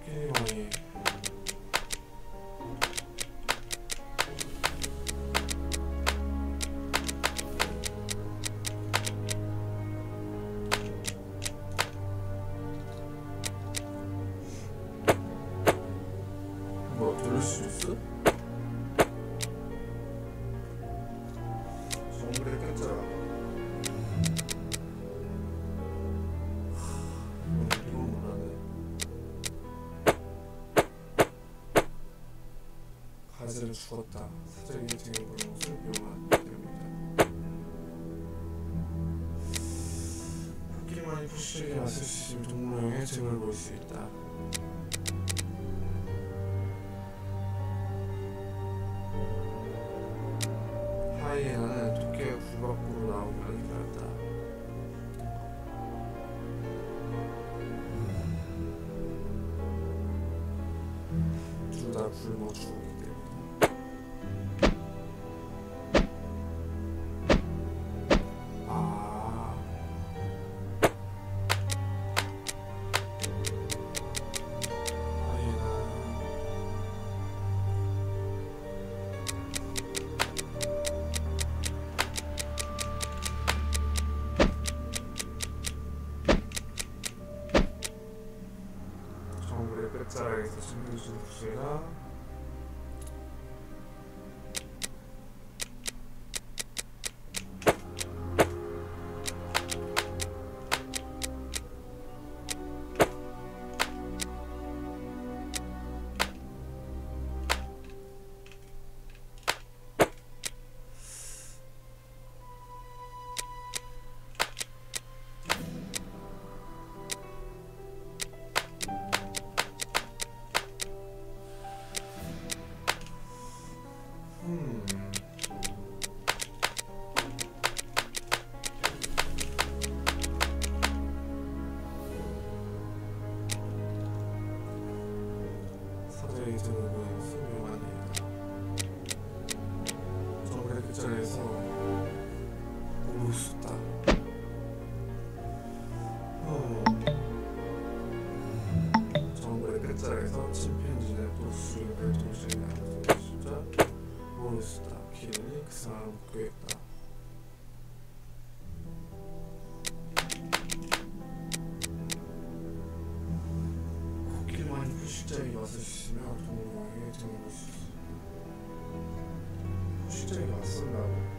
토끼왕이 뭐 돌릴 수 있어? 정글의 끝자락. 이건 몰랐네. 가지를 죽었다. 사적인 등의 물것을 이용한 때문이다. 코끼리만이 푸시에게 맞설 수 있는 동물형의 증을 볼 수 있다. 하이에나는 토끼가 굴 밖으로 나오기를 기다렸다. 둘 다 굶어 죽었기 때문이다. 아, 하이에나. 정글의 끝자락에서 숨겨진 구슬이나 사자의 등을 보는 신묘한 일이다. 정글의 끝자리에서 몸을 쏟다. 정글의 끝자리에서 침팬지의 도수를 동시에 나타낸 숫자 몸을 쏟다. 기린이 그 사람을 목격했다. 코끼리만이 포식자에게 맞설 수 있으며 동물에게 등을 볼 수 있어. 포식자에게 맞선다고?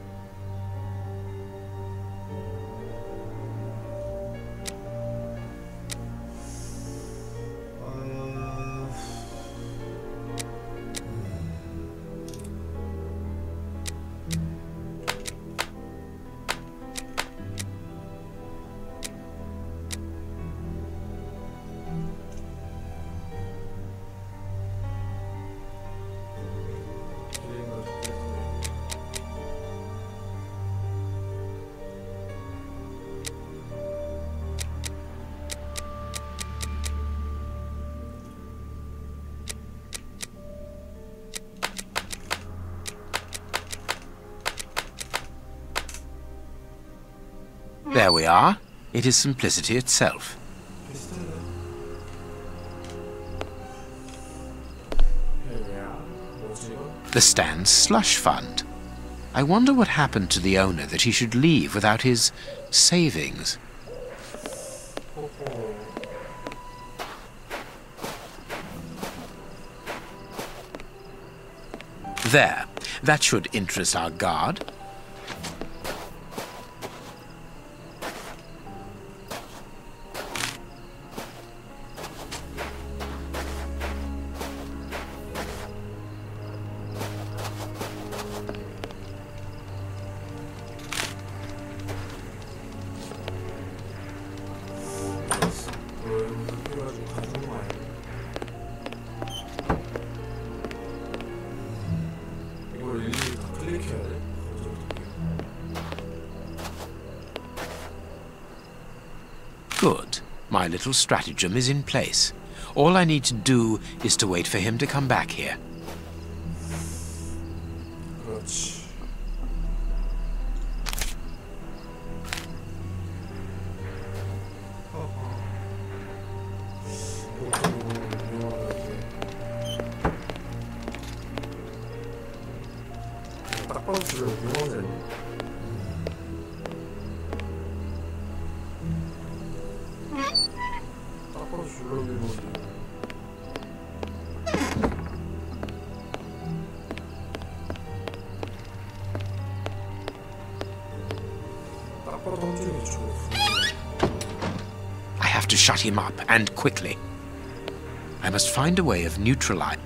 There we are. It is simplicity itself. The Stan's slush fund. I wonder what happened to the owner that he should leave without his savings. There. That should interest our guard. Good. My little stratagem is in place. All I need to do is to wait for him to come back here. 그렇지. 딱 봐도 별로 유명하지 않니? 딱 봐도 별로 유명하지. 딱 봐도 한쪽이 좀. I have to shut him up, and quickly. I must find a way of neutralizing.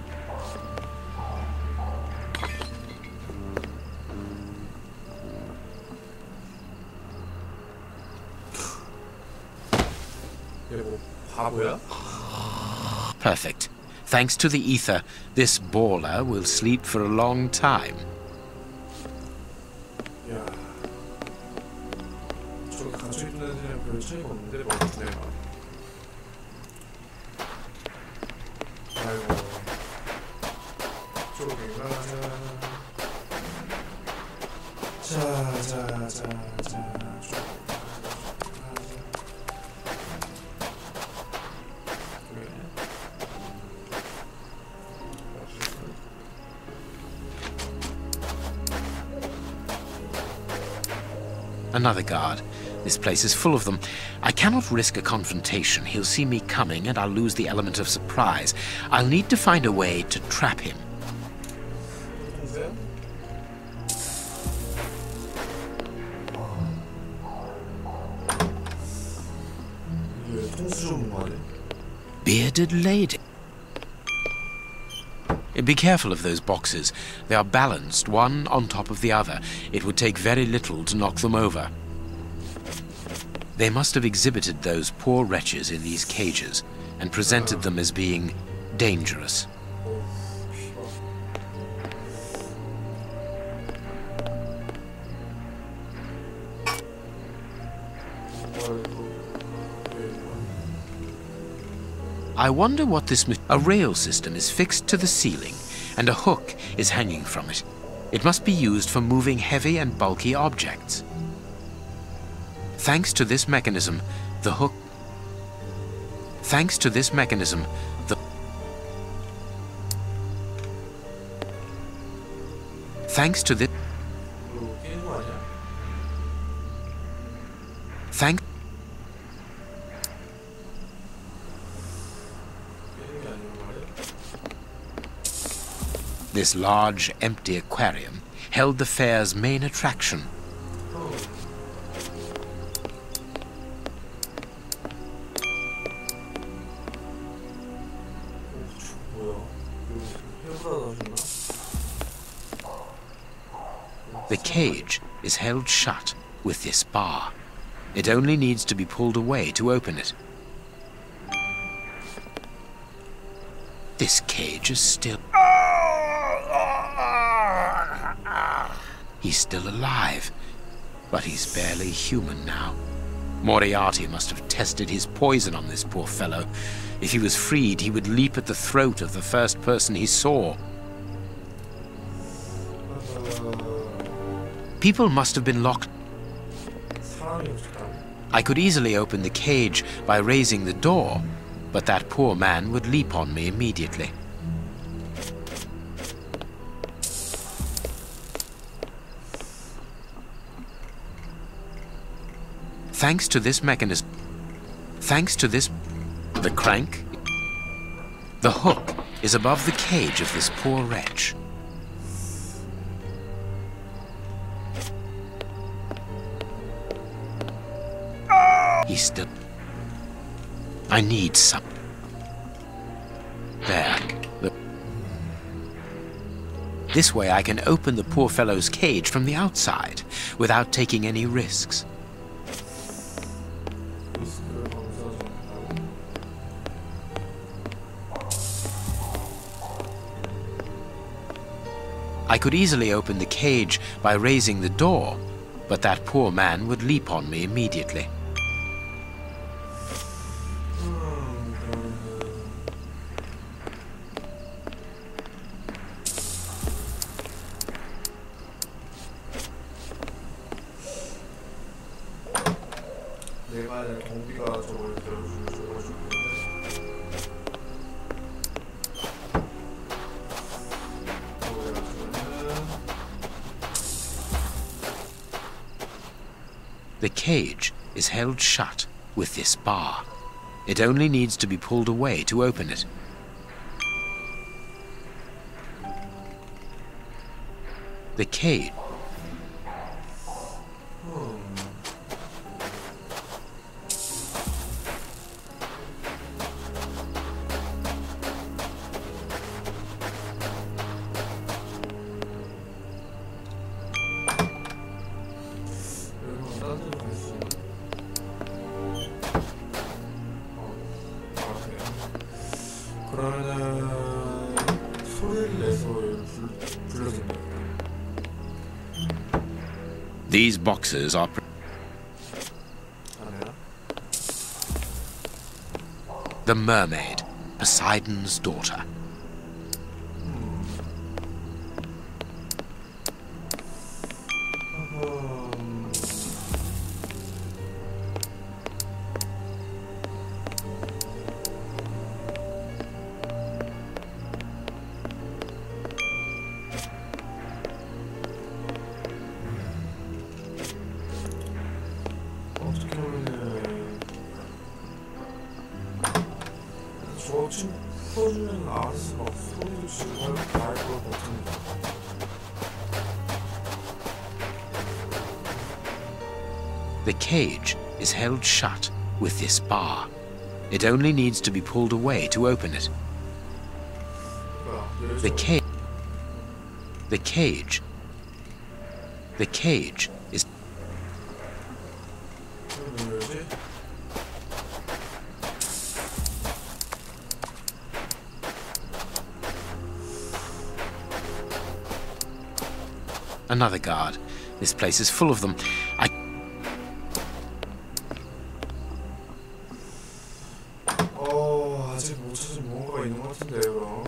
Perfect. Thanks to the ether, this baller will sleep for a long time. 야, 저기 갇혀 있는 애들이랑 별 차이가 없는데 뭐 내가. 아이고, 저기 가자. 자. Another guard. This place is full of them. I cannot risk a confrontation. He'll see me coming and I'll lose the element of surprise. I'll need to find a way to trap him. Bearded lady. Be careful of those boxes. They are balanced, one on top of the other. It would take very little to knock them over. They must have exhibited those poor wretches in these cages and presented them as being dangerous. I wonder what this... A rail system is fixed to the ceiling, and a hook is hanging from it. It must be used for moving heavy and bulky objects. Thanks to this mechanism, the hook... Thanks to this mechanism, the... Thanks to this... Thanks... This large, empty aquarium held the fair's main attraction. The cage is held shut with this bar. It only needs to be pulled away to open it. This cage is still... He's still alive, but he's barely human now. Moriarty must have tested his poison on this poor fellow. If he was freed, he would leap at the throat of the first person he saw. People must have been locked. I could easily open the cage by raising the door, but that poor man would leap on me immediately. Thanks to this mechanism, the crank, the hook is above the cage of this poor wretch. He's still... I need some... There. This way I can open the poor fellow's cage from the outside without taking any risks. I could easily open the cage by raising the door, but that poor man would leap on me immediately. 가야 될 경비가 저걸 데려주고 The cage is held shut with this bar. It only needs to be pulled away to open it. The cage. 그러면은 소리를 내서 불러준다. These boxes are the mermaid, Poseidon's daughter. 어떻게 하면은 저 친구 풀어주면 알아서 막 소리도 지르고 다 할 것 같은데. The cage is held shut with this bar. It only needs to be pulled away to open it. The cage is another guard. This place is full of them. 아직 못 찾은 뭔가가 있는 것 같은데 그럼.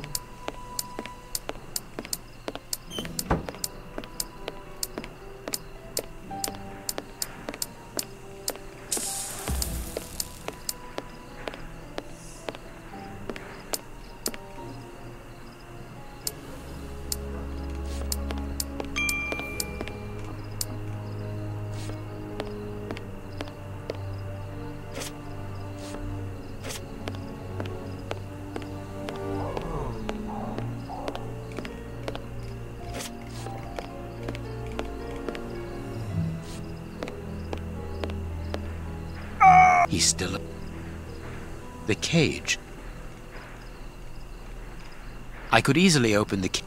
He's still. The cage. I could easily open the cage.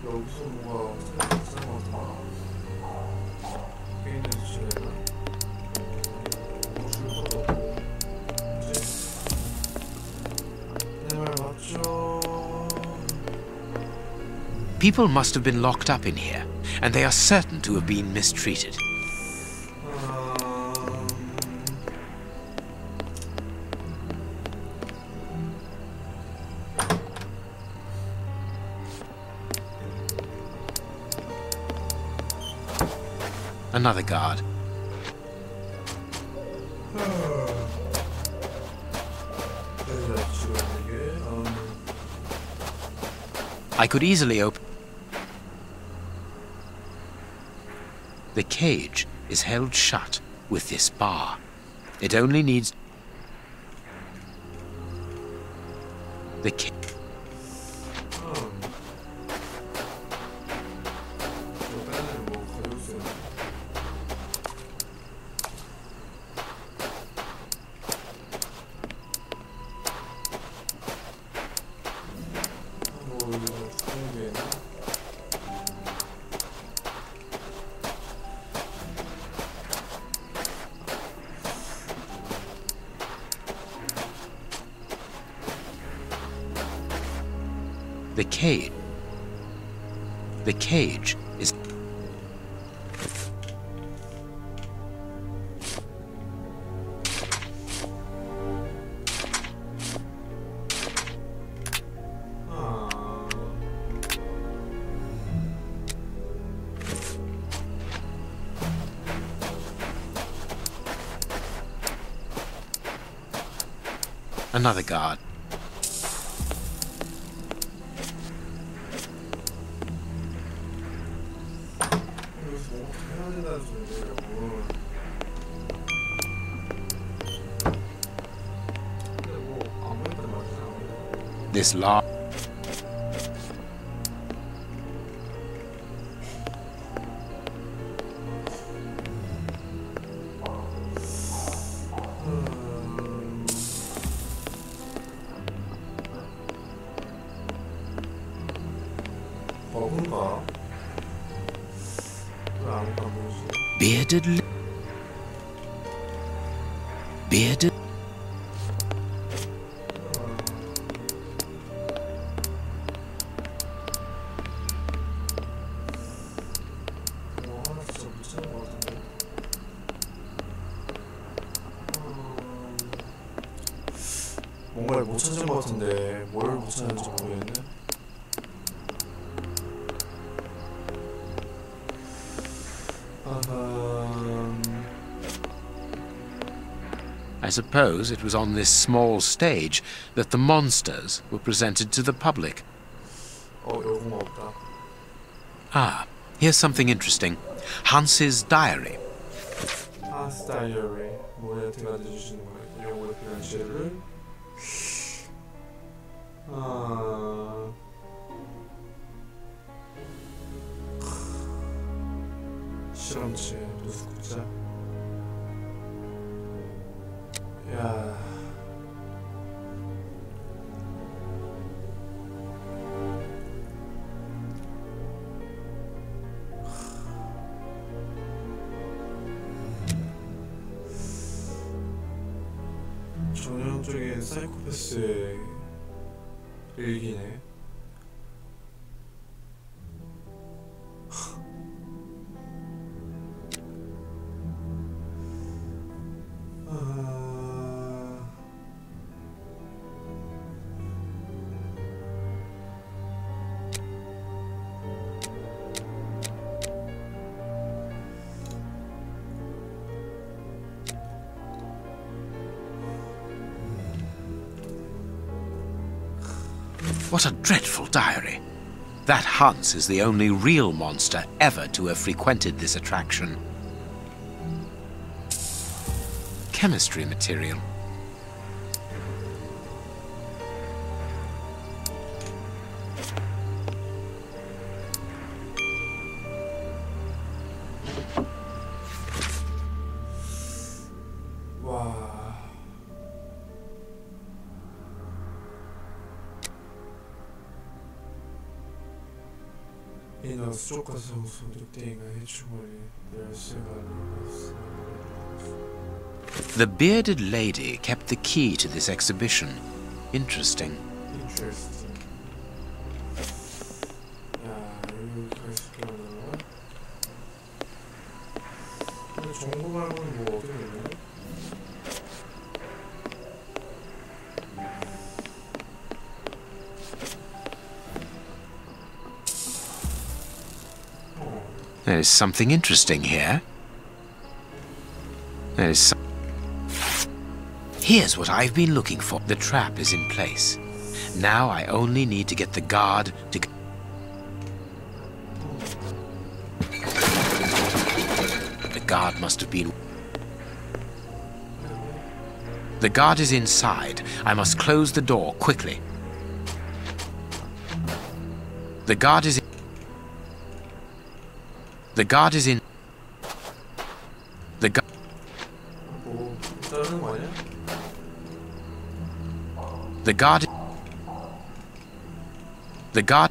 여기서 뭐가 생각하는 거 같아. 게임에서 지내나? 줄 것도 없고. 그치? 내 말 맞죠? People must have been locked up in here, and they are certain to have been mistreated. Another guard. I could easily open. The cage is held shut with this bar. It only needs. The cage. The cage is. Another guard. This large... Bearded... Bearded... 뭔가를 못 찾은 것 같은데 뭘 못 찾는지 모르겠네. I suppose it was on this small stage that the monsters were presented to the public. 여고가 없다. Ah, here's something interesting. Hans's diary. Hans diary. 모네트가 내주시는 거예요. 영어의 필요한 지혜를. 실험체, 노숙자. 야. 전형적인 사이코패스의 일기네. What a dreadful diary. That Hans is the only real monster ever to have frequented this attraction. Chemistry material. 이는 수족과 성소 늑대인과 해충머리 열쇠가 The bearded lady kept the key to this exhibition. Interesting. Interesting. 야, 여기가 있을게 하는 거야? 근데 정보 말고는 뭐 어떻게 되냐? There is something interesting here. Here's what I've been looking for. The trap is in place. Now I only need to get the guard to... The guard must have been... The guard is inside. I must close the door quickly. The guard is in... The guard is in... The guard... The guard... The guard...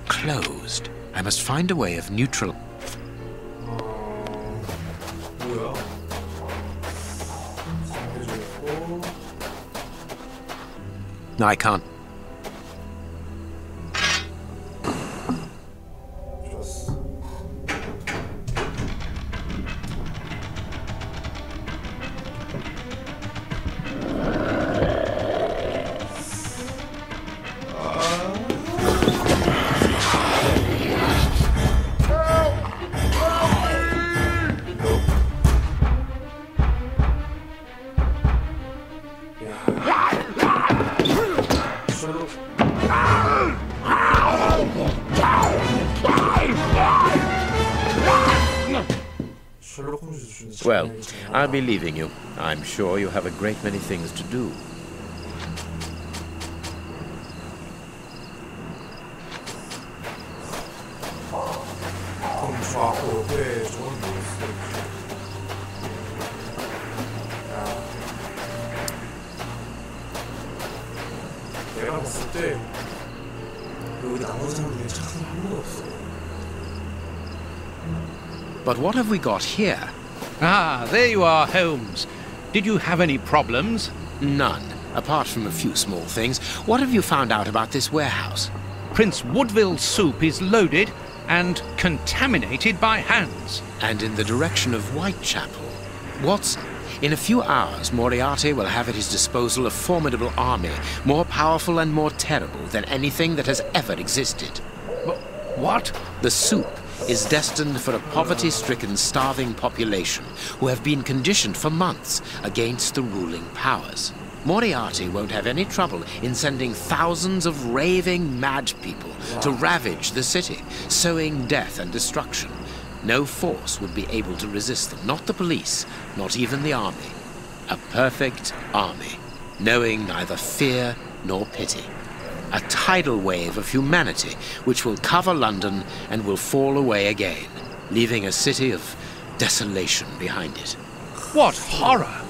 Closed. I must find a way of neutral... No, I can't. Well, I'll be leaving you. I'm sure you have a great many things to do. 좋았고 꽤 좋은 모습. 내가 봤을 때 여기 나머지 사람 중에 착한 사람 한 명도 없어. But what have we got here? Ah, there you are, Holmes. Did you have any problems? None, apart from a few small things. What have you found out about this warehouse? Prince Woodville's soup is loaded and contaminated by hands. And in the direction of Whitechapel. Watson, in a few hours, Moriarty will have at his disposal a formidable army, more powerful and more terrible than anything that has ever existed. What? The soup is destined for a poverty-stricken, starving population who have been conditioned for months against the ruling powers. Moriarty won't have any trouble in sending thousands of raving mad people to ravage the city, sowing death and destruction. No force would be able to resist them, not the police, not even the army. A perfect army, knowing neither fear nor pity. A tidal wave of humanity which will cover London and will fall away again, leaving a city of desolation behind it. What horror!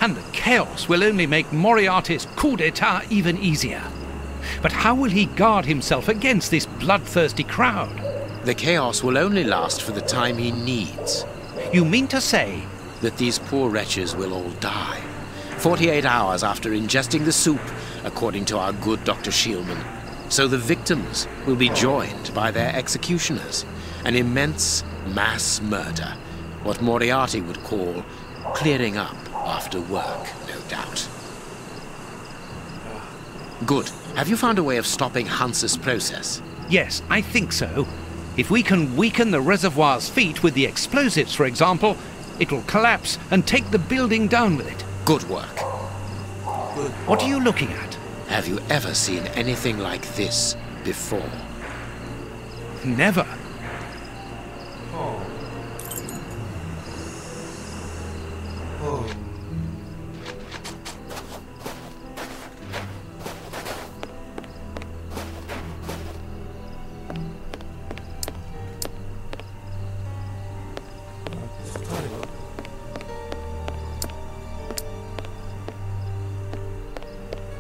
And the chaos will only make Moriarty's coup d'etat even easier. But how will he guard himself against this bloodthirsty crowd? The chaos will only last for the time he needs. You mean to say that these poor wretches will all die 48 hours after ingesting the soup, according to our good Dr. Shielman. So the victims will be joined by their executioners. An immense mass murder. What Moriarty would call clearing up after work, no doubt. Good. Have you found a way of stopping Hans's process? Yes, I think so. If we can weaken the reservoir's feet with the explosives, for example, it will collapse and take the building down with it. Good work. What are you looking at? Have you ever seen anything like this before? Never.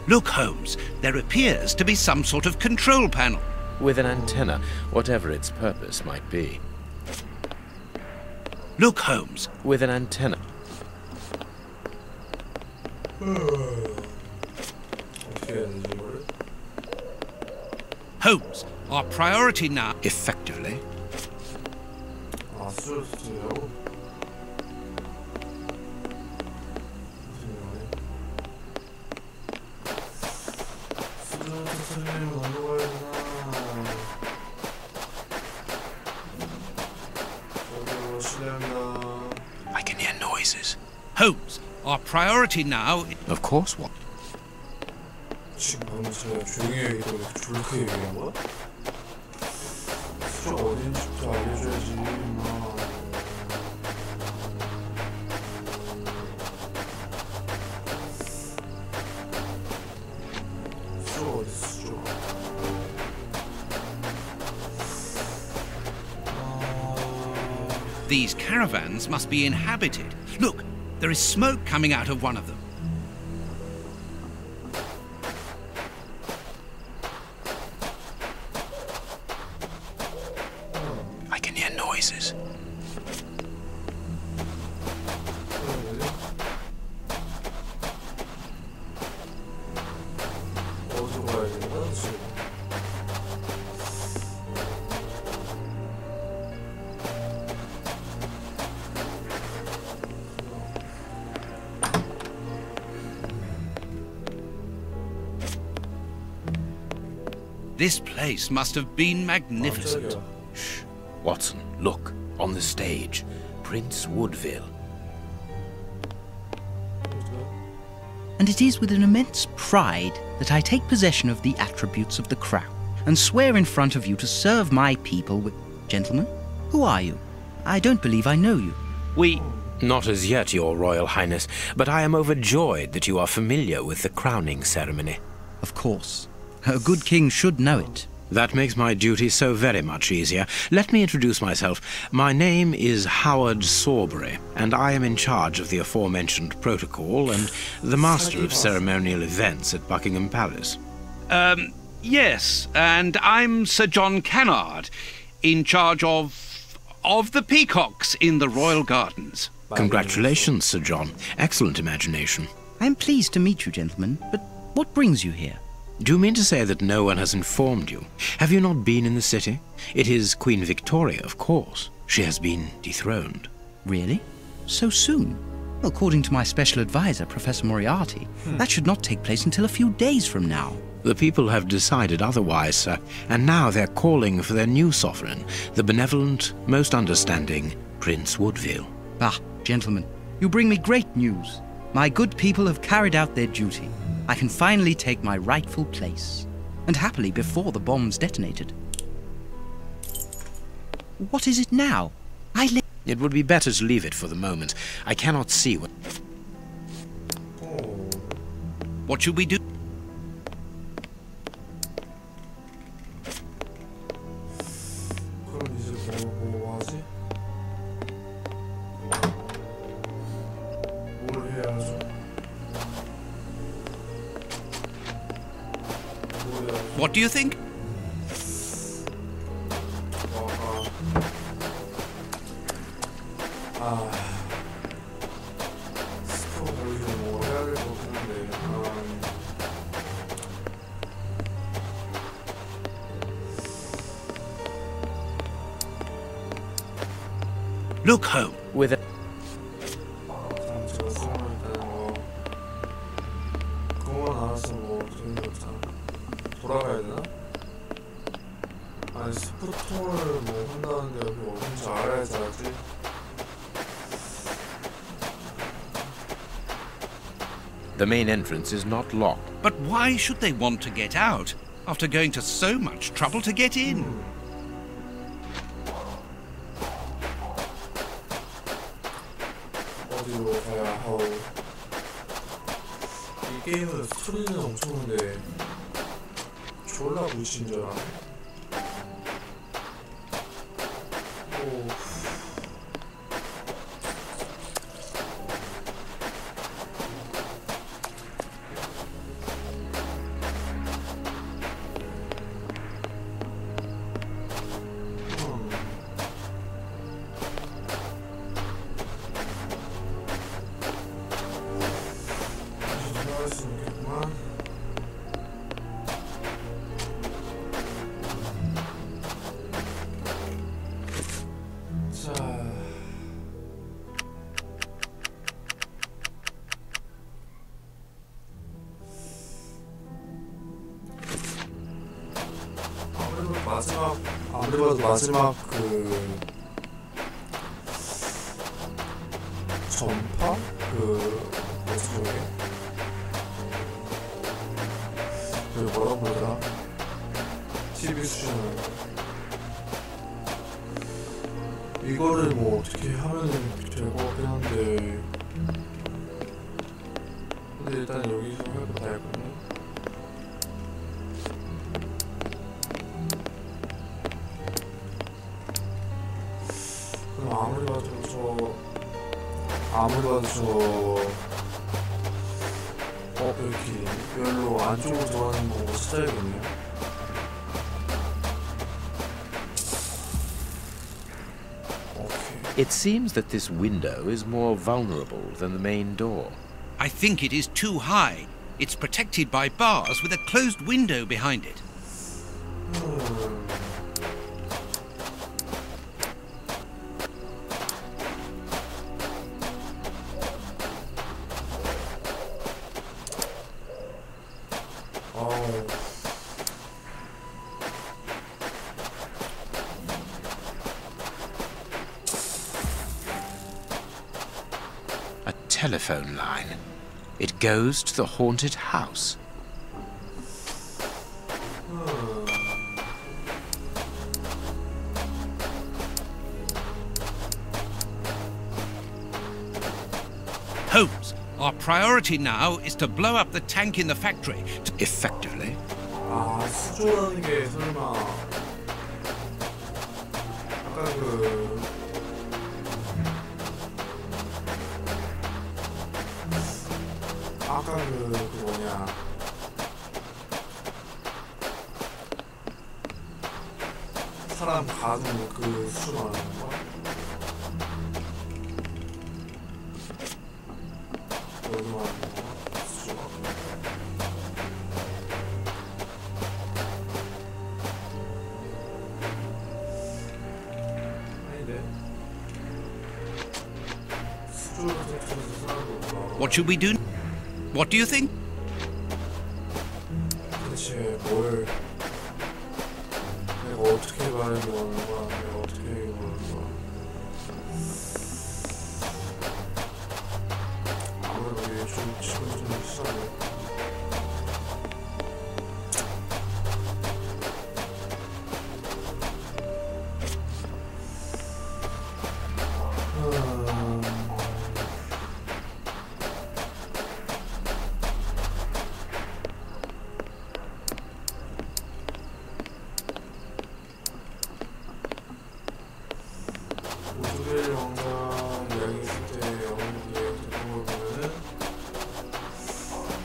Look, Holmes, there appears to be some sort of control panel. With an antenna, whatever its purpose might be. Look, Holmes. With an antenna. Holmes, our priority now... Effectively. I can hear noises. Holmes, our priority now... Of course, what? 지금 방금 제가 조용히 얘기하고 졸게 얘기한 거야? 수조가 어딘지부터 알려줘야지 임마. 수조가 어딨어 수조가. These caravans must be inhabited. Look, there is smoke coming out of one of them. I can hear noises. 어디서 가야 되나 지금? This place must have been magnificent. Shh. Watson, look. On the stage. Prince Woodville. And it is with an immense pride that I take possession of the attributes of the crown, and swear in front of you to serve my people with... Gentlemen, who are you? I don't believe I know you. Not as yet, Your Royal Highness, but I am overjoyed that you are familiar with the crowning ceremony. Of course. A good king should know it. That makes my duty so very much easier. Let me introduce myself. My name is Howard Sawbury, and I am in charge of the aforementioned protocol and the master of ceremonial events at Buckingham Palace. Yes, and I'm Sir John Cannard, in charge of the peacocks in the royal gardens. Congratulations, Sir John. Excellent imagination. I am pleased to meet you, gentlemen, but what brings you here? Do you mean to say that no one has informed you? Have you not been in the city? It is Queen Victoria, of course. She has been dethroned. Really? So soon? According to my special advisor, Professor Moriarty, that should not take place until a few days from now. The people have decided otherwise, sir, and now they're calling for their new sovereign, the benevolent, most understanding Prince Woodville. Ah, gentlemen, you bring me great news. My good people have carried out their duty. I can finally take my rightful place, and happily before the bombs detonated. What is it now? It would be better to leave it for the moment. I cannot see what... What should we do? 그럼 이제 뭐 하지? 뭘 해야죠? What do you think? 스포 보이는 뭐 해야 될 것 같긴 한데. Look, Holmes. With a... 제가 쓰면 일단 뭐 그거만 알아서 뭐 좀 돌아가야 되나? 아니 스포통을 뭐 한다는데 여기 어딘지 알아야지 알지? The main entrance is not locked. But why should they want to get out after going to so much trouble to get in? 어디로 가야 하오? 이 게임은 스토리는 엄청 큰데 졸라 무시인 줄 알아. 오. 아무래도 마지막 그 전파? 그 뭐지 저게? 그 뭐라고 부르더라? TV 수준을 이거를 뭐 어떻게 하면은 될 것 같긴 한데 근데 일단 여기서 할 거 다 했거든요. 아무리 봐도 여기 별로 안쪽으로 들어가는 거 찾아야겠네요. It seems that this window is more vulnerable than the main door. I think it is too high. It's protected by bars with a closed window behind it. Telephone line. It goes to the haunted house. Holmes, our priority now is to blow up the tank in the factory Effectively. 아, 수조라는 게 설마 아까 그 뭐냐 사람 가둔 그 수조 말하는 건가? 여기 말하는 건가? 수조가? What should we do? What do you think? 대체 뭘 내가 어떻게 말하려고 하는 거야? 내가 어떻게 얘기하는 거야? 아무래도 이게 좀 지금 좀 시작해.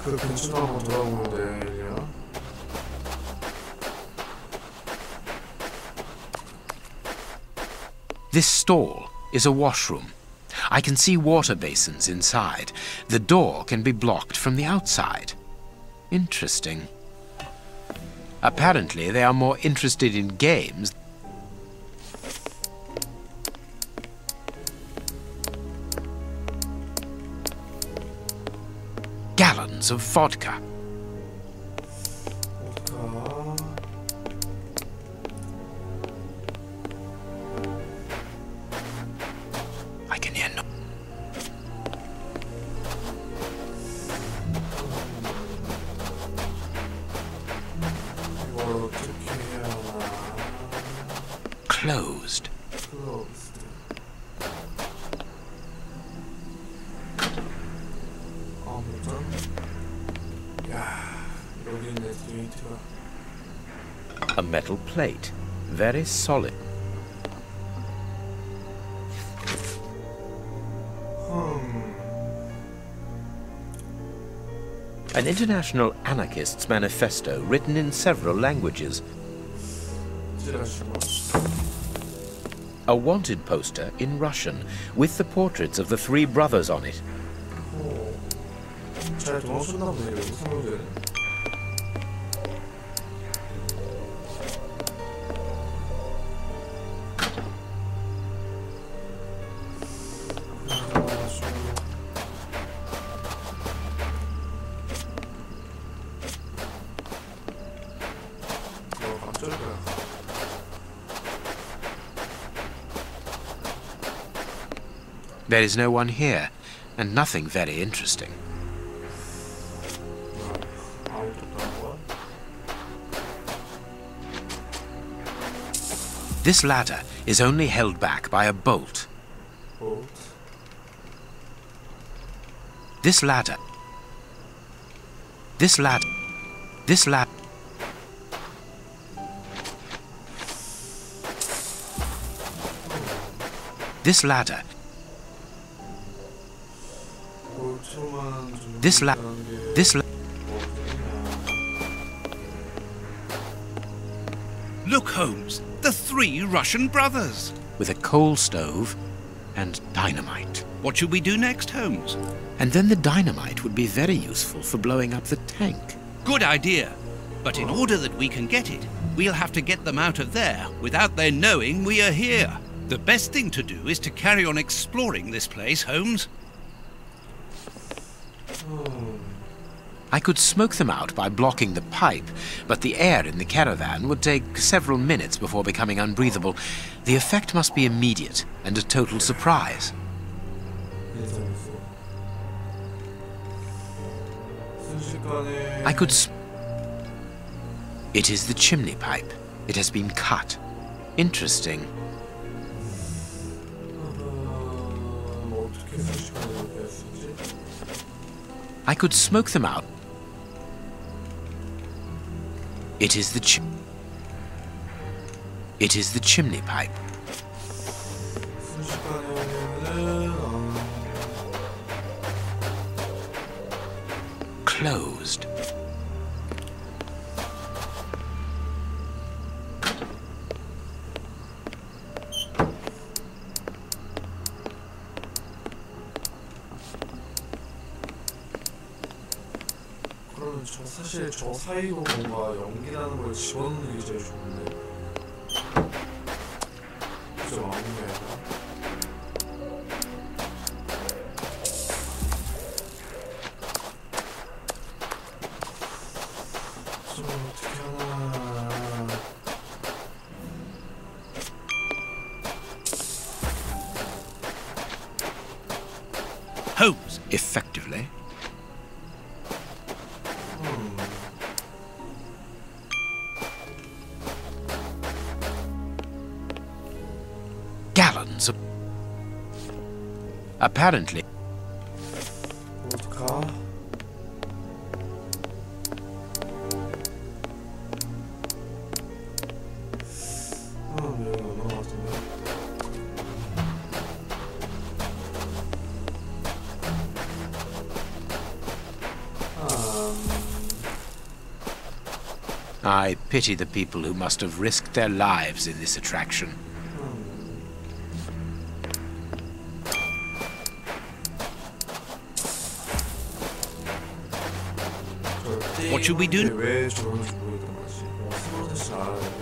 그 근처로 한번 돌아보면 되냐? This stall is a washroom. I can see water basins inside. The door can be blocked from the outside. Interesting. Apparently, they are more interested in games. Gallons of vodka. I can hear no. Closed. A metal plate, very solid. An international anarchist's manifesto written in several languages. A wanted poster in Russian with the portraits of the three brothers on it. There is no one here, and nothing very interesting. This ladder is only held back by a bolt. This ladder. This ladder. This ladder. This ladder. This Look, Holmes, the three Russian brothers. With a coal stove and dynamite. What should we do next, Holmes? And then the dynamite would be very useful for blowing up the tank. Good idea. But in order that we can get it, we'll have to get them out of there without their knowing we are here. The best thing to do is to carry on exploring this place, Holmes. I could smoke them out by blocking the pipe, but the air in the caravan would take several minutes before becoming unbreathable. The effect must be immediate and a total surprise. I could It is the chimney pipe. It has been cut. Interesting. I could smoke them out. It is the chimney pipe. Closed. 그러면 사실 저 사이로 뭔가 연기 나는 걸 집어넣는 게 제일 좋은데. 그죠, 막내가. 좀 어떻게 하나. Holmes, effectively. Gallons of... Apparently. 어떡하? 네, 얼마 같은데. I pity the people who must have risked their lives in this attraction. What should we do? 왜 저런지 모르겠단 말이지. 스몰샷을 알아야 돼.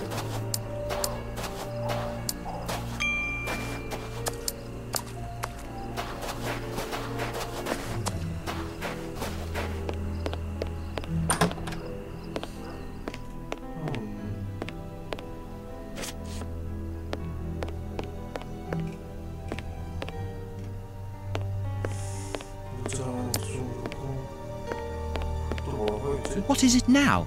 What is it now?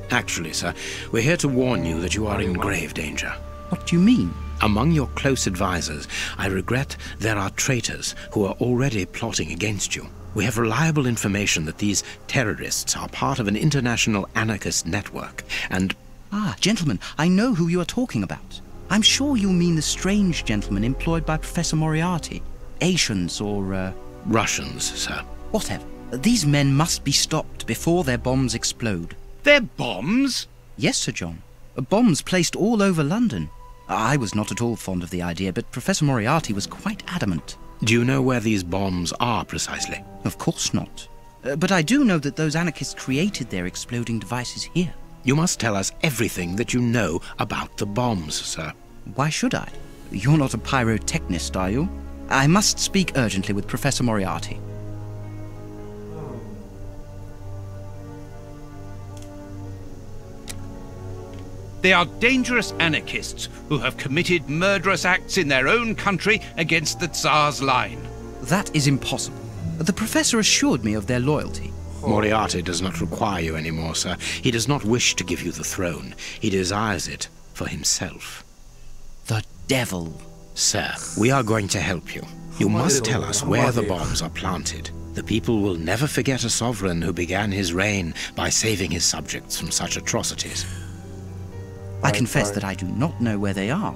Actually, sir, we're here to warn you that you are in grave danger. What do you mean? Among your close advisors, I regret there are traitors who are already plotting against you. We have reliable information that these terrorists are part of an international anarchist network, and... Ah, gentlemen, I know who you are talking about. I'm sure you mean the strange gentleman employed by Professor Moriarty. Asians or, Russians, sir. Whatever. These men must be stopped before their bombs explode. They're bombs? Yes, Sir John. Bombs placed all over London. I was not at all fond of the idea, but Professor Moriarty was quite adamant. Do you know where these bombs are precisely? Of course not. But I do know that those anarchists created their exploding devices here. You must tell us everything that you know about the bombs, sir. Why should I? You're not a pyrotechnist, are you? I must speak urgently with Professor Moriarty. They are dangerous anarchists who have committed murderous acts in their own country against the Tsar's line. That is impossible. The professor assured me of their loyalty. Moriarty does not require you anymore, sir. He does not wish to give you the throne. He desires it for himself. The devil. Sir, we are going to help you. You must tell us where the bombs are planted. The people will never forget a sovereign who began his reign by saving his subjects from such atrocities. I confess that I do not know where they are.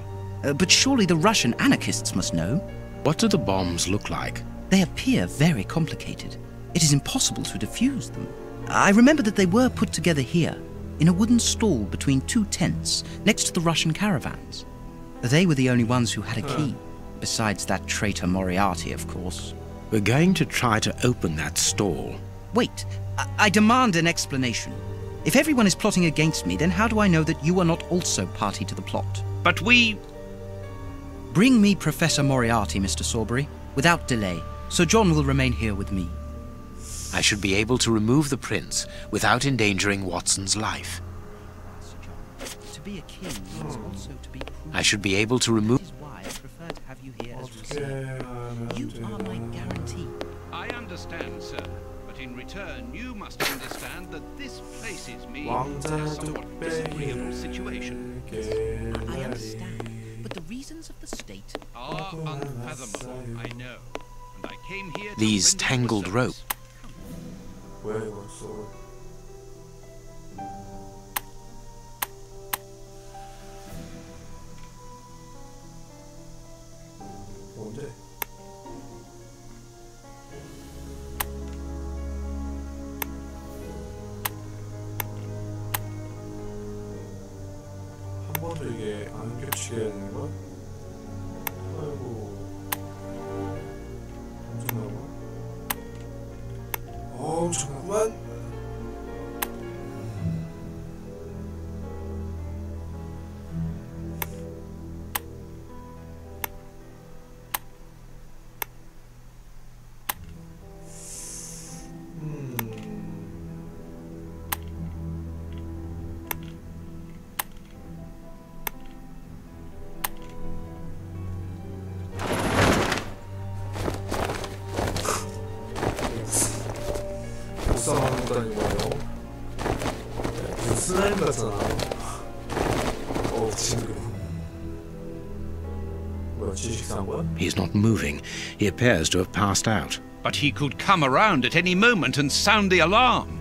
But surely the Russian anarchists must know. What do the bombs look like? They appear very complicated. It is impossible to defuse them. I remember that they were put together here, in a wooden stall between two tents, next to the Russian caravans. They were the only ones who had a key, besides that traitor Moriarty, of course. We're going to try to open that stall. Wait, I demand an explanation. If everyone is plotting against me, then how do I know that you are not also party to the plot? But we... Bring me Professor Moriarty, Mr. Sawbury, without delay. Sir John will remain here with me. I should be able to remove the prince without endangering Watson's life. Sir John, to be a king means also to be prudent. I should be able to remove... That is why I prefer to have you here as receiver. You are my guarantee. I understand, sir. But in return, you must understand that this places me in a somewhat disagreeable situation. I understand, but the reasons of the state are unfathomable, I know, and I came here to These render you a tangled service. ropes. 뭐야 이거 소울. 뭔데? 한 번도 이게 안 겹치게 해야 되는 거야? 아이고 엄청나구나. 엄청나구만. 복사하는 것도 아니고요. 무슨 슬라임 같잖아. 친구. 뭐야, 지식사한 거야? He's not moving. He appears to have passed out. But he could come around at any moment and sound the alarm.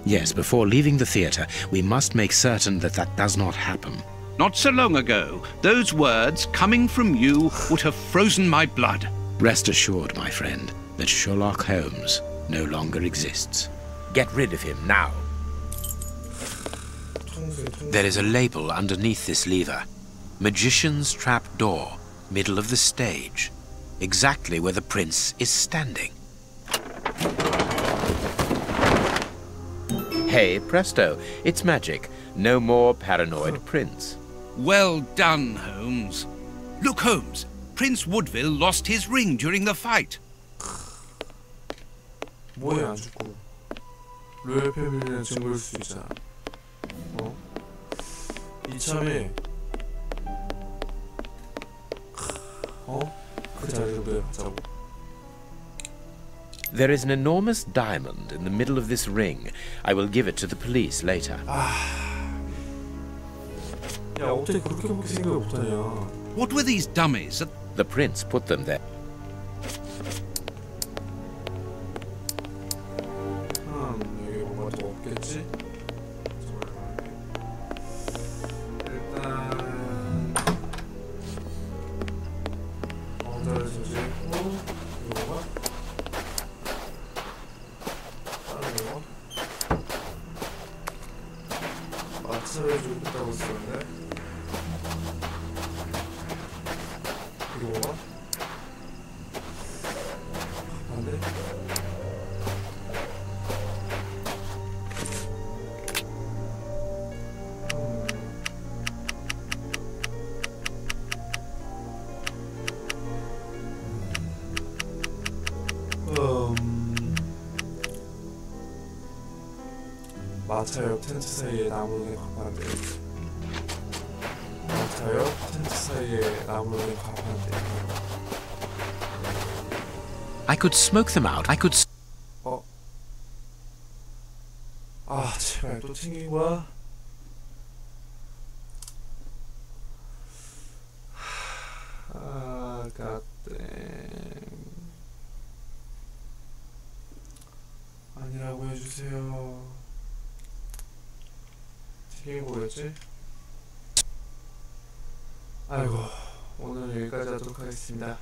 Yes, before leaving the theatre, we must make certain that that does not happen. Not so long ago, those words coming from you would have frozen my blood. Rest assured, my friend, that Sherlock Holmes no longer exists. Get rid of him now. There is a label underneath this lever. Magician's Trap Door, middle of the stage. Exactly where the prince is standing. Hey, presto, it's magic. No more paranoid prince. Well done, Holmes. Look, Holmes, Prince Woodville lost his ring during the fight. 뭐해 안 죽고. 로열 패밀리는 증거일 수 있잖아. 이참에 그 자리로 가자고. There is an enormous diamond in the middle of this ring. I will give it to the police later. 야, 어떻게 그렇게밖에 생각을 못하냐. What were these dummies? The prince put them there. 여기 뭔가 더 없겠지? 일단 왕자를 조지고 이거가 다른 거 마차를 주고 있다고 썼는데 이거가 안돼? 마차 옆 텐트 사이에 나무는 가파른데. 마차 옆 텐트 사이에 나무는 가파른데. I could smoke them out. I could. 아, 제발 또 튕긴 거야? 갓댐. 아니라고 해주세요. 튕긴 거였지? 아이고, 오늘 여기까지 하도록 하겠습니다.